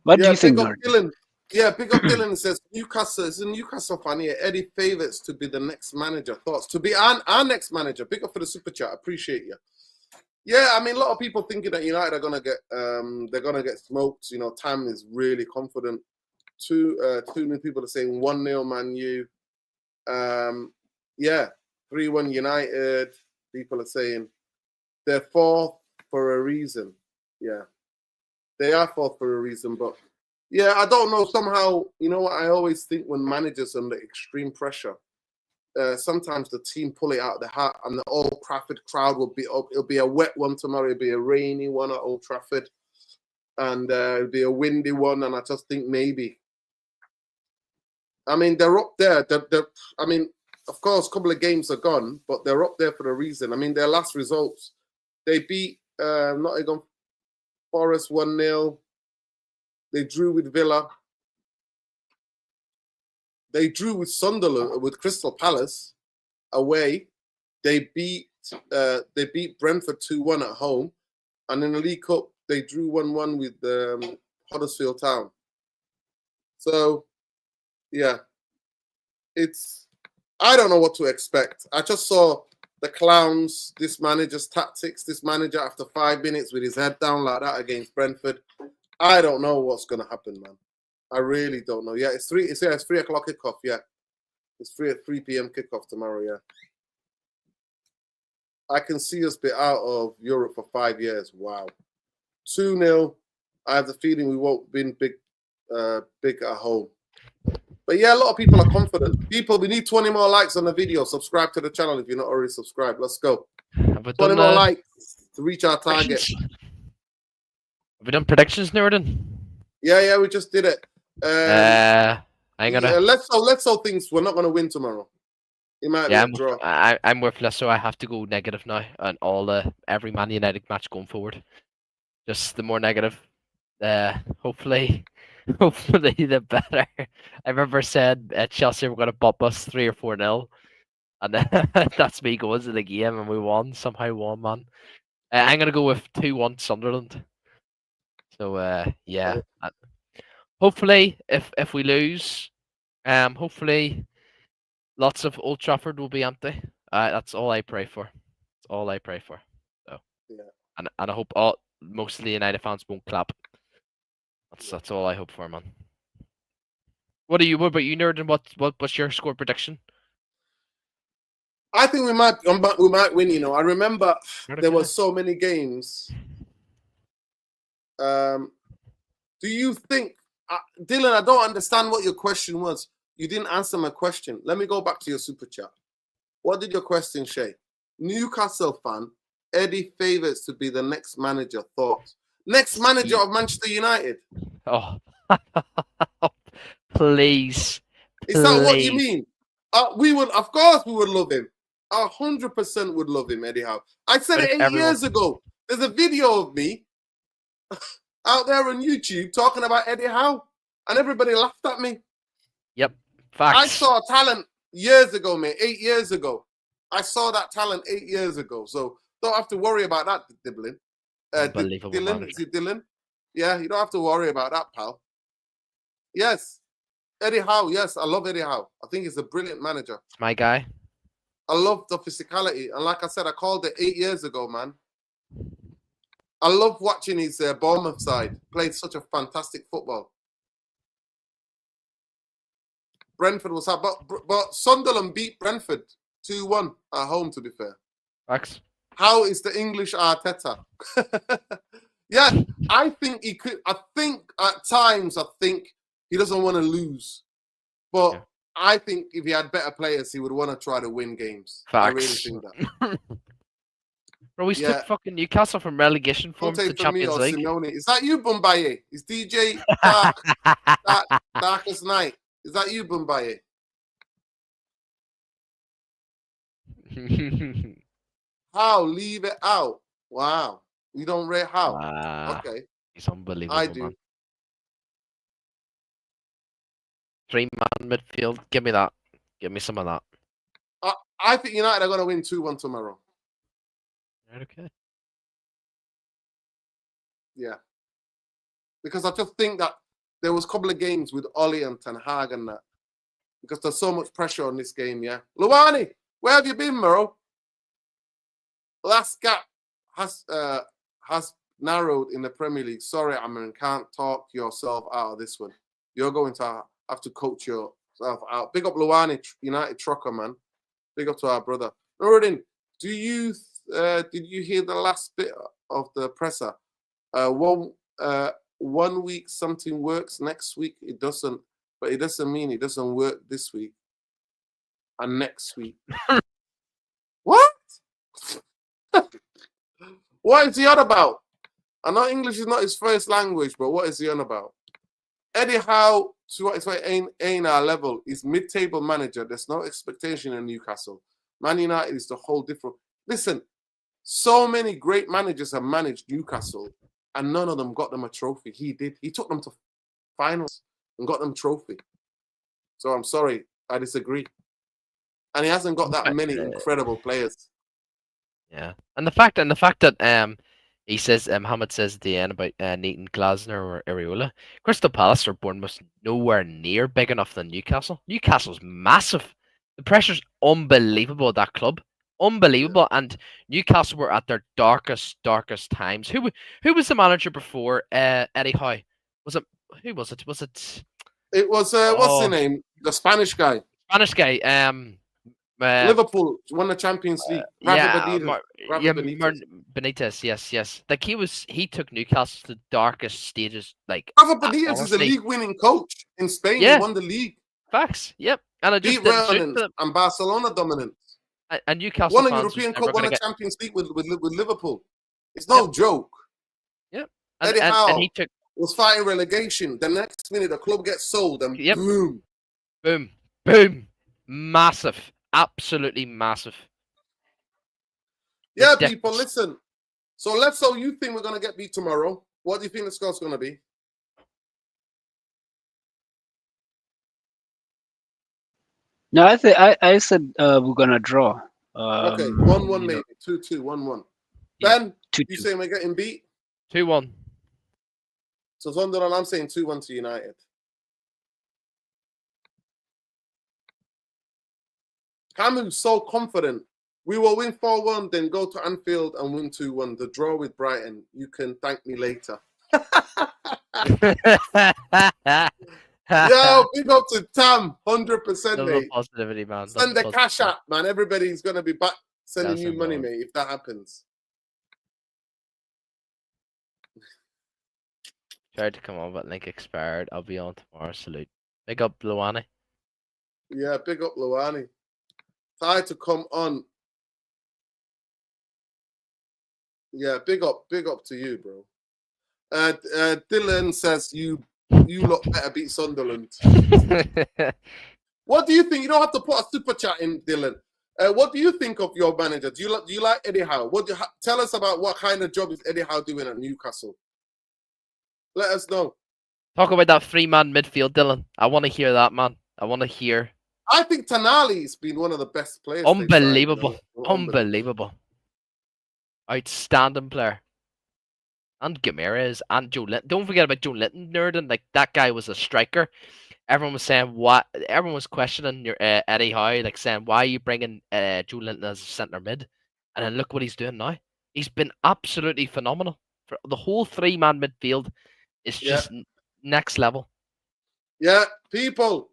what do you think, Dylan? Yeah, big up Dylan says Newcastle is a Newcastle fan here. Eddie favourites to be the next manager. Thoughts to be our next manager. Big up for the super chat. Appreciate you. Yeah, I mean, a lot of people thinking that United are gonna get smoked. You know, Tam is really confident. Too many people are saying 1-0 Man U. Yeah, 3-1 United. People are saying they're fourth for a reason. Yeah, they are fourth for a reason, but. Yeah, I don't know. Somehow, you know what I always think when managers under extreme pressure, sometimes the team pull it out of the hat, and the Old Trafford crowd will be up. It'll be a wet one tomorrow. It'll be a rainy one at Old Trafford, and it'll be a windy one. And I just think maybe. I mean, they're up there. I mean, of course, a couple of games are gone, but they're up there for a reason. I mean, their last results, they beat Nottingham Forest 1-0. They drew with Villa. They drew with Sunderland, with Crystal Palace away. They beat Brentford 2-1 at home. And in the League Cup, they drew 1-1 with Huddersfield Town. So, yeah, I don't know what to expect. I just saw the clowns, this manager's tactics, this manager after 5 minutes with his head down like that against Brentford. I don't know what's going to happen, man. I really don't know. Yeah, it's 3 o'clock kickoff, yeah. It's 3 p.m. kickoff tomorrow, yeah. I can see us be out of Europe for 5 years. Wow. 2-0. I have the feeling we won't be big at home. But yeah, a lot of people are confident. People, we need 20 more likes on the video. Subscribe to the channel if you're not already subscribed. Let's go. 20 more likes to reach our target. Have we done predictions, Norden? Yeah, we just did it. I'm gonna. Let's hope things. We're not gonna win tomorrow. It might be a draw. I'm worthless, so I have to go negative now on every Man United match going forward. Just the more negative. Hopefully the better. I remember said Chelsea were gonna bump us 3 or 4-0, and that's me going to the game, and we somehow won, man. I'm gonna go with 2-1 Sunderland. So yeah. Hopefully, if we lose, hopefully, lots of Old Trafford will be empty. That's all I pray for. That's all I pray for. So, yeah. And I hope most of the United fans won't clap. That's all I hope for, man. What about you, Nerd? And what's your score prediction? I think we might win. You know, I remember there were so many games. Do you think, Dylan? I don't understand what your question was. You didn't answer my question. Let me go back to your super chat. What did your question say? Newcastle fan, Eddie favours to be the next manager. Thoughts? Next manager of Manchester United. Oh, please. Is that what you mean? We would, of course, we would love him. 100% would love him, Eddie Howe. I said it 8 years ago. There's a video of me out there on YouTube talking about Eddie Howe, and everybody laughed at me. Yep, facts. I saw talent years ago, mate. 8 years ago. I saw that talent 8 years ago. So don't have to worry about that, Dylan. Unbelievable. Dylan, is it Dylan? Yeah, you don't have to worry about that, pal. Yes. Eddie Howe, yes, I love Eddie Howe. I think he's a brilliant manager. It's my guy. I love the physicality. And like I said, I called it 8 years ago, man. I love watching his Bournemouth side. Played such a fantastic football. Brentford was hard. But Sunderland beat Brentford 2-1 at home, to be fair. Facts. How is the English Arteta? Yeah, I think he could. I think at times, he doesn't want to lose. But yeah. I think if he had better players, he would want to try to win games. Facts. I really think that. Bro, we took fucking Newcastle from relegation form to the Champions League. Simeone. Is that you, Bumbaye? Is DJ Darkest Night? Is that you, Bumbaye? How? Leave it out. Wow. You don't rate how? Okay. He's unbelievable. I do. Man. 3-man midfield. Give me that. Give me some of that. I think United are going to win 2-1 tomorrow. Okay. Yeah. Because I just think that there was a couple of games with Ollie and Ten Hag and that. Because there's so much pressure on this game, yeah. Luani, where have you been, bro? Last gap has narrowed in the Premier League. Sorry, Amorim, can't talk yourself out of this one. You're going to have to coach yourself out. Big up Luani, United trucker, man. Big up to our brother. Nuruddin, did you hear the last bit of the presser? 1 week something works, next week it doesn't. But it doesn't mean it doesn't work this week and next week. What? What is he on about? I know English is not his first language, but what is he on about? Eddie Howe, to what is ain't our level, is mid-table manager. There's no expectation in Newcastle. Man United is the whole different. Listen, so many great managers have managed Newcastle, and none of them got them a trophy. He did. He took them to finals and got them trophy. So I'm sorry, I disagree. And he hasn't got that many incredible players. Yeah, and the fact that he says Mohammed says at the end about needing Glasner or Areola. Crystal Palace or Bournemouth nowhere near big enough than Newcastle. Newcastle's massive. The pressure's unbelievable at that club. Unbelievable. Yeah. And Newcastle were at their darkest times. Who was the manager before Eddie Howe? Was it Was it? It was what's the name? The Spanish guy. Liverpool won the Champions League. Benitez. Yes. Like he took Newcastle to the darkest stages. Like Rafa Benitez is a league-winning coach in Spain. Yeah. He won the league. Facts. Yep. And I just and Barcelona dominant. And Newcastle won a European Cup, won a Champions League with Liverpool. It's no joke. Yep. Eddie Howe was fighting relegation. The next minute, the club gets sold, and boom, massive. Absolutely massive. Yeah, people, listen. So let's say you think we're going to get beat tomorrow. What do you think the score's going to be? No, I said we're going to draw. Okay, 1-1 maybe. 2-2, 1-1. Ben, 2-2. You saying we're getting beat? 2-1. So Sunderland, I'm saying 2-1 to United. Camu's so confident. We will win 4-1, then go to Anfield and win 2-1. The draw with Brighton. You can thank me later. Yo, big up to Tam. 100%, mate. Positivity, man. Send the cash out, man. Everybody's going to be back sending you money, mate, if that happens. Tried to come on, but link expired. I'll be on tomorrow. Salute. Big up, Luani. Yeah, big up, Luani. Try to come on. Yeah, big up to you, bro. Dylan says you lot better beat Sunderland. What do you think? You don't have to put a super chat in, Dylan. What do you think of your manager? Do you like Eddie Howe? Tell us about what kind of job is Eddie Howe doing at Newcastle? Let us know. Talk about that 3-man midfield, Dylan. I want to hear that, man. I want to hear. I think Tonali's been one of the best players. Unbelievable. Unbelievable. Outstanding player. And Gameres and Joe Linton. Don't forget about Joe Linton, nerding. Like, that guy was a striker. Everyone was saying what? Everyone was questioning your Eddie Howe, like saying, why are you bringing Joe Linton as a centre mid? And then look what he's doing now. He's been absolutely phenomenal. For the whole 3-man midfield is just next level. Yeah, people.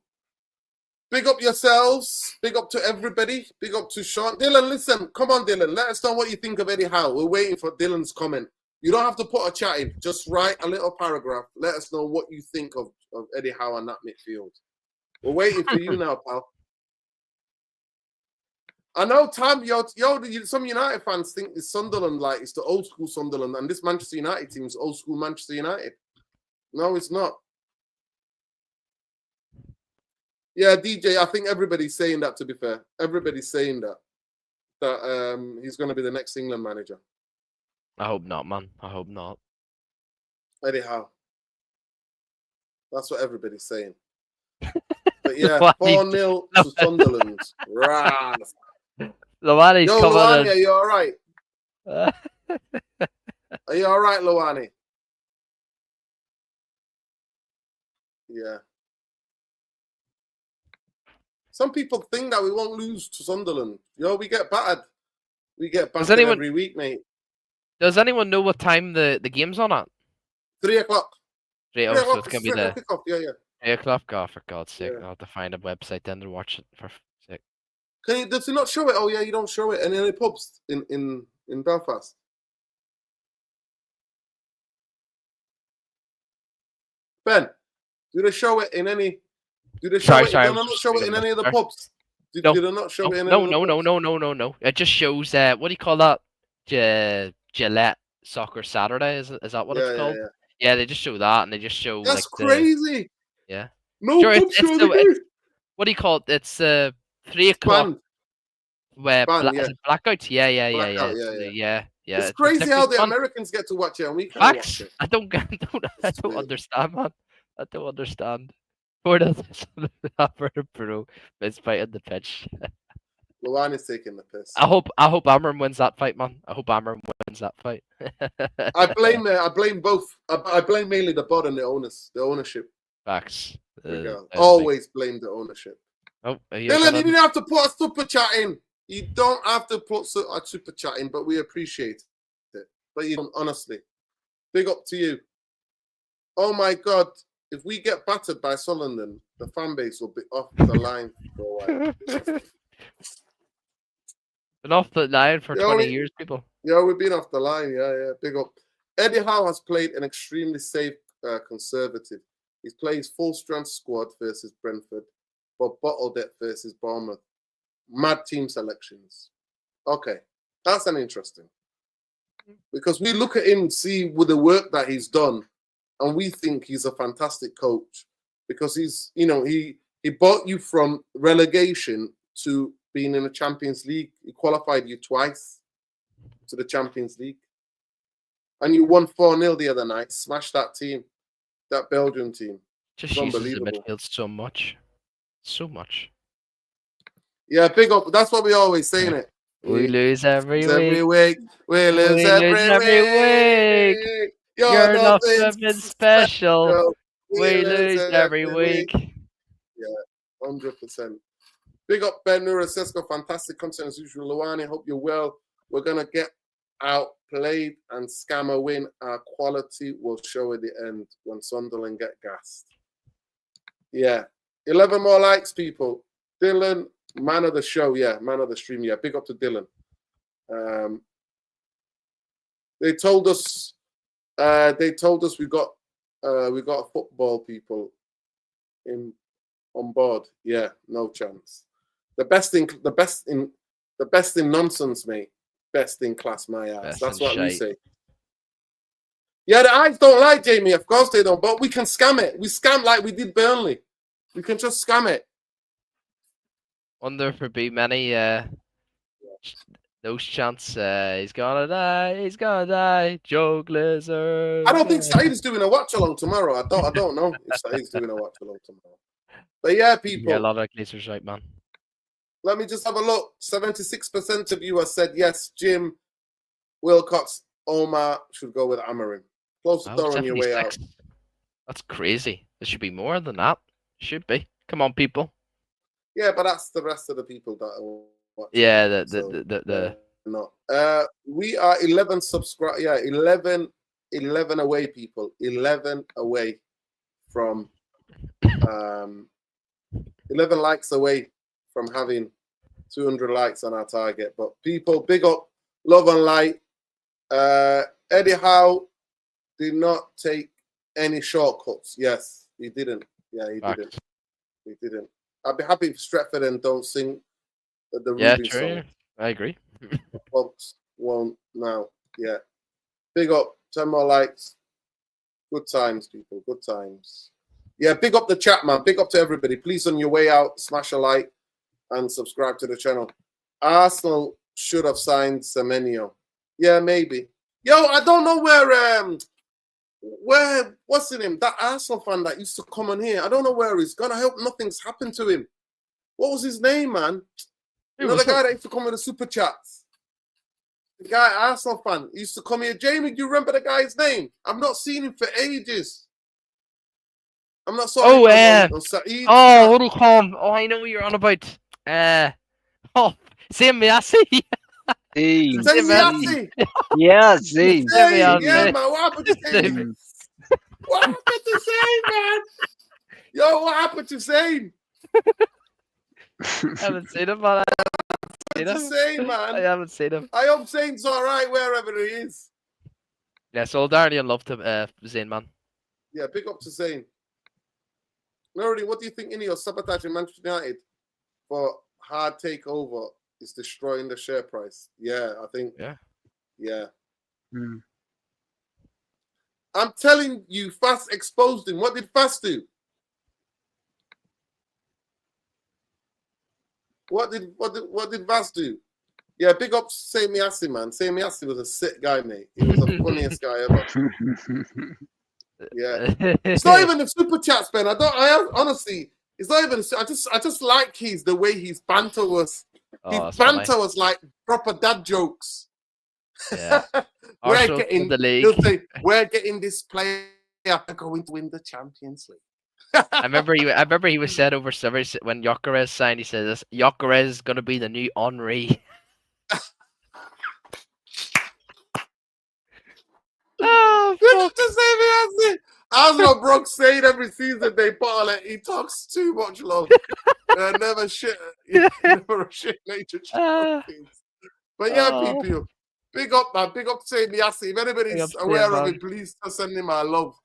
Big up yourselves. Big up to everybody. Big up to Sean. Dylan, listen. Come on, Dylan. Let us know what you think of Eddie Howe. We're waiting for Dylan's comment. You don't have to put a chat in. Just write a little paragraph. Let us know what you think of Eddie Howe and that midfield. We're waiting for you now, pal. I know, Tam, some United fans think it's Sunderland, like it's the old school Sunderland, and this Manchester United team is old school Manchester United. No, it's not. Yeah, DJ, I think everybody's saying that, to be fair. Everybody's saying that he's going to be the next England manager. I hope not, man. I hope not. Eddie Howe. That's what everybody's saying. But yeah, 4-0 to Sunderland. Right. Luani's coming Luani, are you all right? Are you all right, Luani? Yeah. Some people think that we won't lose to Sunderland. We get battered. We get battered every week, mate. Does anyone know what time the game's on at? 3 o'clock. 3 o'clock. So it's going to be the kickoff. Yeah. 3 o'clock. Oh, for God's sake. I'll have to find a website then to watch it for sake. Does it not show it? Oh, yeah, you don't show it in any pubs in Belfast. Ben, do they show it in any... Do they show not show it in any of the pubs? Do they not show it in any of the pubs? No. It just shows, what do you call that? Gillette Soccer Saturday, is that what it's called? Yeah, they just show that, and they just show... That's like crazy! Yeah. No pub show the what do you call it? It's 3 o'clock... Where is it blackout? Yeah. Yeah, It's crazy how the fun. Americans get to watch it and we can't watch Facts. it. I don't weird. understand, man. I don't understand. Where does Alberto Bruno is fighting the pitch? Luani's taking the piss. I hope Amorim wins that fight, man. I hope Amorim wins that fight. I blame both. I blame mainly the board and the ownership. Facts. Always blame the ownership. Oh, Dylan, you didn't have to put a super chat in. You don't have to put a super chat in, but we appreciate it. But you don't, honestly. Big up to you. Oh my God. If we get battered by Sunderland, the fan base will be off the line for a while. Been off the line for 20 years, people. Yeah, we've been off the line. Yeah. Big up. Eddie Howe has played an extremely safe conservative. He's played his full-strength squad versus Brentford, but bottled it versus Bournemouth. Mad team selections. Okay, that's an interesting. Because we look at him, see with the work that he's done, and we think he's a fantastic coach because he's, he brought you from relegation to being in the Champions League. He qualified you twice to the Champions League. And you won 4-0 the other night, smashed that team, that Belgian team. Just uses the midfield so much. So much. Yeah, big up. That's what we always say, innit? We lose every week. We lose every week. You're nothing special. We lose every week. Yeah, 100%. Big up Ben Nurasesko. Fantastic content as usual. Luani, hope you're well. We're going to get outplayed and scam a win. Our quality will show at the end when Sunderland get gassed. Yeah. 11 more likes, people. Dylan, man of the show. Yeah, man of the stream. Yeah, big up to Dylan. They told us we got football people on board. Yeah, no chance. The best in nonsense, mate. Best in class, my ass. That's what we say. Yeah, the eyes don't lie, Jamie. Of course they don't. But we can scam it. We scam like we did Burnley. We can just scam it. Wonder if there be many those chants. He's gonna die. Joe Glazer. I don't think Saeed's doing a watch along tomorrow. I don't know if Saeed's doing a watch along tomorrow. But yeah, people. Yeah, a lot of Glazers right, man. Let me just have a look. 76% of you have said yes. Jim, Wilcox, Omar should go with Amorim. Close the door on your way out. That's crazy. There should be more than that. Should be. Come on, people. Yeah, but that's the rest of the people that are watching. Yeah, no. We are 11 subscribe. Yeah, 11 away, people. 11 away from 11 likes away from having 200 likes on our target. But people, big up, love and light. Eddie Howe did not take any shortcuts. Yes, he didn't. Yeah, he didn't. He didn't. I'd be happy if Stretford and don't sing the Ruben song. I agree. Folks won't now. Yeah. Big up. 10 more likes. Good times, people. Good times. Yeah, big up the chat, man. Big up to everybody. Please, on your way out, smash a like and subscribe to the channel. Arsenal should have signed Semenyo. Yeah, maybe. Yo, I don't know where what's in him? That Arsenal fan that used to come on here. I don't know where he's gone. I hope nothing's happened to him. What was his name, man? You know the guy that used to come with the super chats. The guy, Arsenal fan, he used to come here. Jamie, do you remember the guy's name? I've not seen him for ages. I'm not sorry. What do you call him? Oh, I know what you're on about. Sam Miassi. Zane. Yeah, Zane. Yeah, man. What happened to Zane? What happened to Zane, man? Yo, what happened to Zane? I haven't seen him, man. I haven't seen him. I hope Zane's all right wherever he is. Yeah, solidarity and love to Zane, man. Yeah, big up to Zane. Nuruddin, what do you think in your sabotaging Manchester United for hard takeover is destroying the share price? Yeah, I think. Yeah. I'm telling you, Fast exposed him. What did Fast do? What did Fast do? Yeah, big up Samiasi, man. Samiasi was a sick guy, mate. He was the funniest guy ever. Yeah. It's not even the super chats, Ben. Honestly, it's not even. I just like the way his banter was. Oh, His that's funny. banter was like proper dad jokes. Yeah. We're Arsenal getting won the league. He'll say, we're getting this player going to win the Champions League. I remember he was said over service when Gyökeres signed. He said, "This Gyökeres is going to be the new Henry." Oh, fuck. Just say me, that's what Brooks said every season. They bottle it. He talks too much love. Never shit. Never a shit nature. But yeah, people, big up, man. Big up to Miasi. If anybody's aware of it, please send him my love.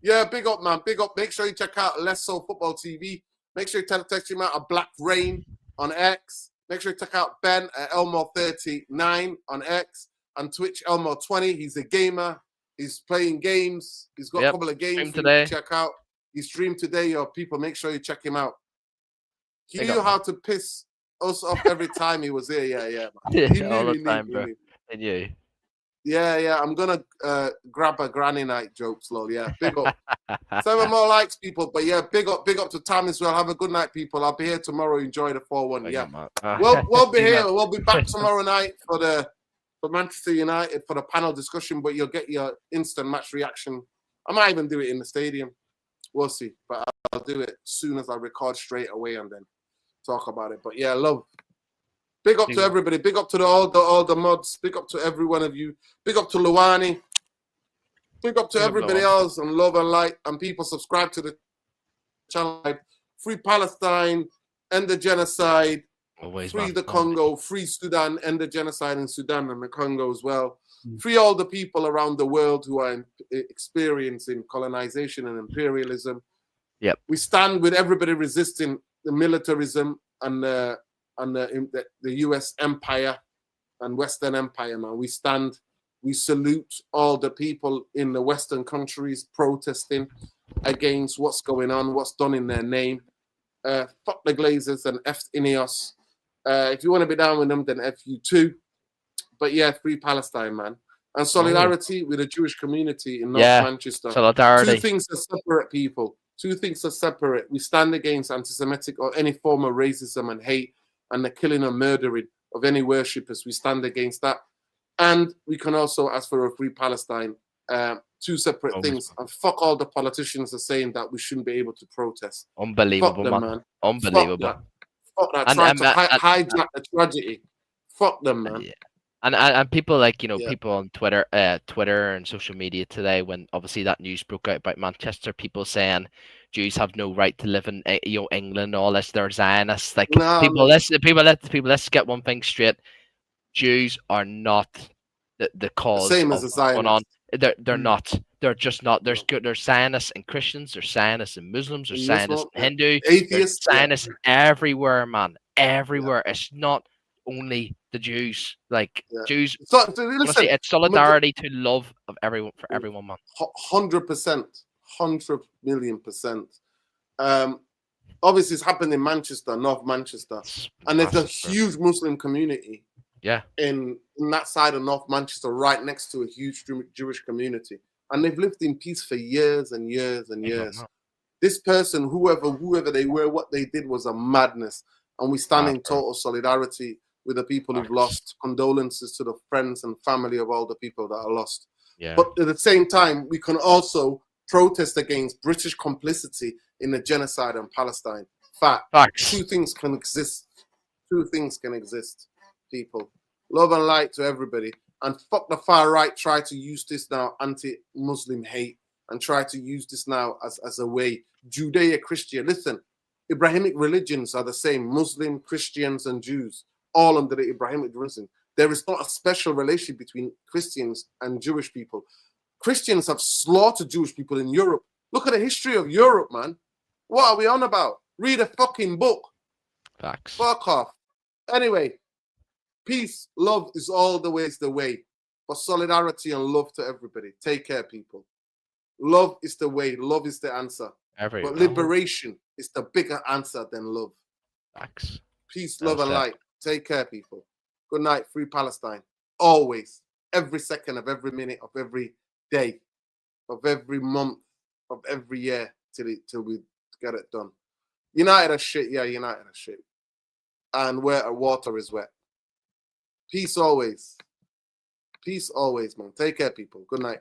Yeah, big up, man. Big up. Make sure you check out Less So Football TV. Make sure you text him out a Black Rain on X. Make sure you check out Ben at Elmo39 on X. On Twitch, Elmo20. He's a gamer. He's playing games. He's got a couple of games to check out. He streamed today, your people. Make sure you check him out. He knew how to piss us off every time he was here. Yeah. Man. He knew, all the time, bro. He knew. Yeah. I'm gonna grab a granny night jokes, lol. Yeah, big up. 7 more likes, people. But yeah, big up to Tam as well. Have a good night, people. I'll be here tomorrow. Enjoy the 4-1. Yeah, we'll be here. We'll be back tomorrow night for Manchester United for the panel discussion. But you'll get your instant match reaction. I might even do it in the stadium. We'll see. But I'll do it as soon as I record straight away and then talk about it. But yeah, love. Big up to everybody. Big up to all the mods. Big up to every one of you. Big up to Luani. Big up to everybody else and love and light. And people subscribe to the channel. Free Palestine, end the genocide. Always, free the Congo, free Sudan, end the genocide in Sudan and the Congo as well. Free all the people around the world who are experiencing colonization and imperialism. Yep. We stand with everybody resisting the militarism and the U.S. empire and Western empire, man. We stand, we salute all the people in the Western countries protesting against what's going on, what's done in their name. Fuck the Glazers and F Ineos. If you want to be down with them, then F you too. But yeah, free Palestine, man. And solidarity with the Jewish community in North Manchester. Solidarity. Two things are separate, people. Two things are separate. We stand against anti-Semitic or any form of racism and hate and the killing and murdering of any worshippers. We stand against that. And we can also ask for a free Palestine. Two separate things. And fuck all the politicians are saying that we shouldn't be able to protest. Unbelievable, fuck them, man. Unbelievable. Fuck that. Trying to hijack the tragedy. Fuck them, man. Yeah. And people like, people on Twitter and social media today, when obviously that news broke out about Manchester, people saying Jews have no right to live in England, all this, they're Zionists. Like let's get one thing straight. Jews are not the cause. Same as the Zionists. They're not. They're just not. There's Zionists and Christians, there's Zionists and Muslims, there's Zionists and Hindu, atheists, Zionists everywhere, man. Everywhere. Yeah. It's not only the Jews. Like Jews. So listen, it's solidarity to love of everyone for everyone, man. 100%, 100 million %. Obviously, it's happened in Manchester, North Manchester, and there's a huge Muslim community. Yeah. In that side of North Manchester, right next to a huge Jewish community. And they've lived in peace for years and years and years. This person, whoever they were, what they did was a madness. And we stand in total solidarity with the people who've lost. Condolences to the friends and family of all the people that are lost. Yeah. But at the same time, we can also protest against British complicity in the genocide in Palestine. Facts. Two things can exist. Two things can exist. People, love and light to everybody, and fuck the far right. Try to use this now anti-Muslim hate and try to use this now as a way. Judeo-Christian. Listen, Abrahamic religions are the same. Muslim, Christians, and Jews, all under the Abrahamic religion. There is not a special relationship between Christians and Jewish people. Christians have slaughtered Jewish people in Europe. Look at the history of Europe, man. What are we on about? Read a fucking book. Facts. Fuck off. Anyway. Peace, love is all the ways the way. For solidarity and love to everybody. Take care, people. Love is the way. Love is the answer. But liberation is the bigger answer than love. Facts. Peace, love, and light. Take care, people. Good night. Free Palestine. Always. Every second of every minute of every day, of every month, of every year till we get it done. United are shit. Yeah, United are shit. And where water is wet. Peace always. Peace always, man. Take care, people. Good night.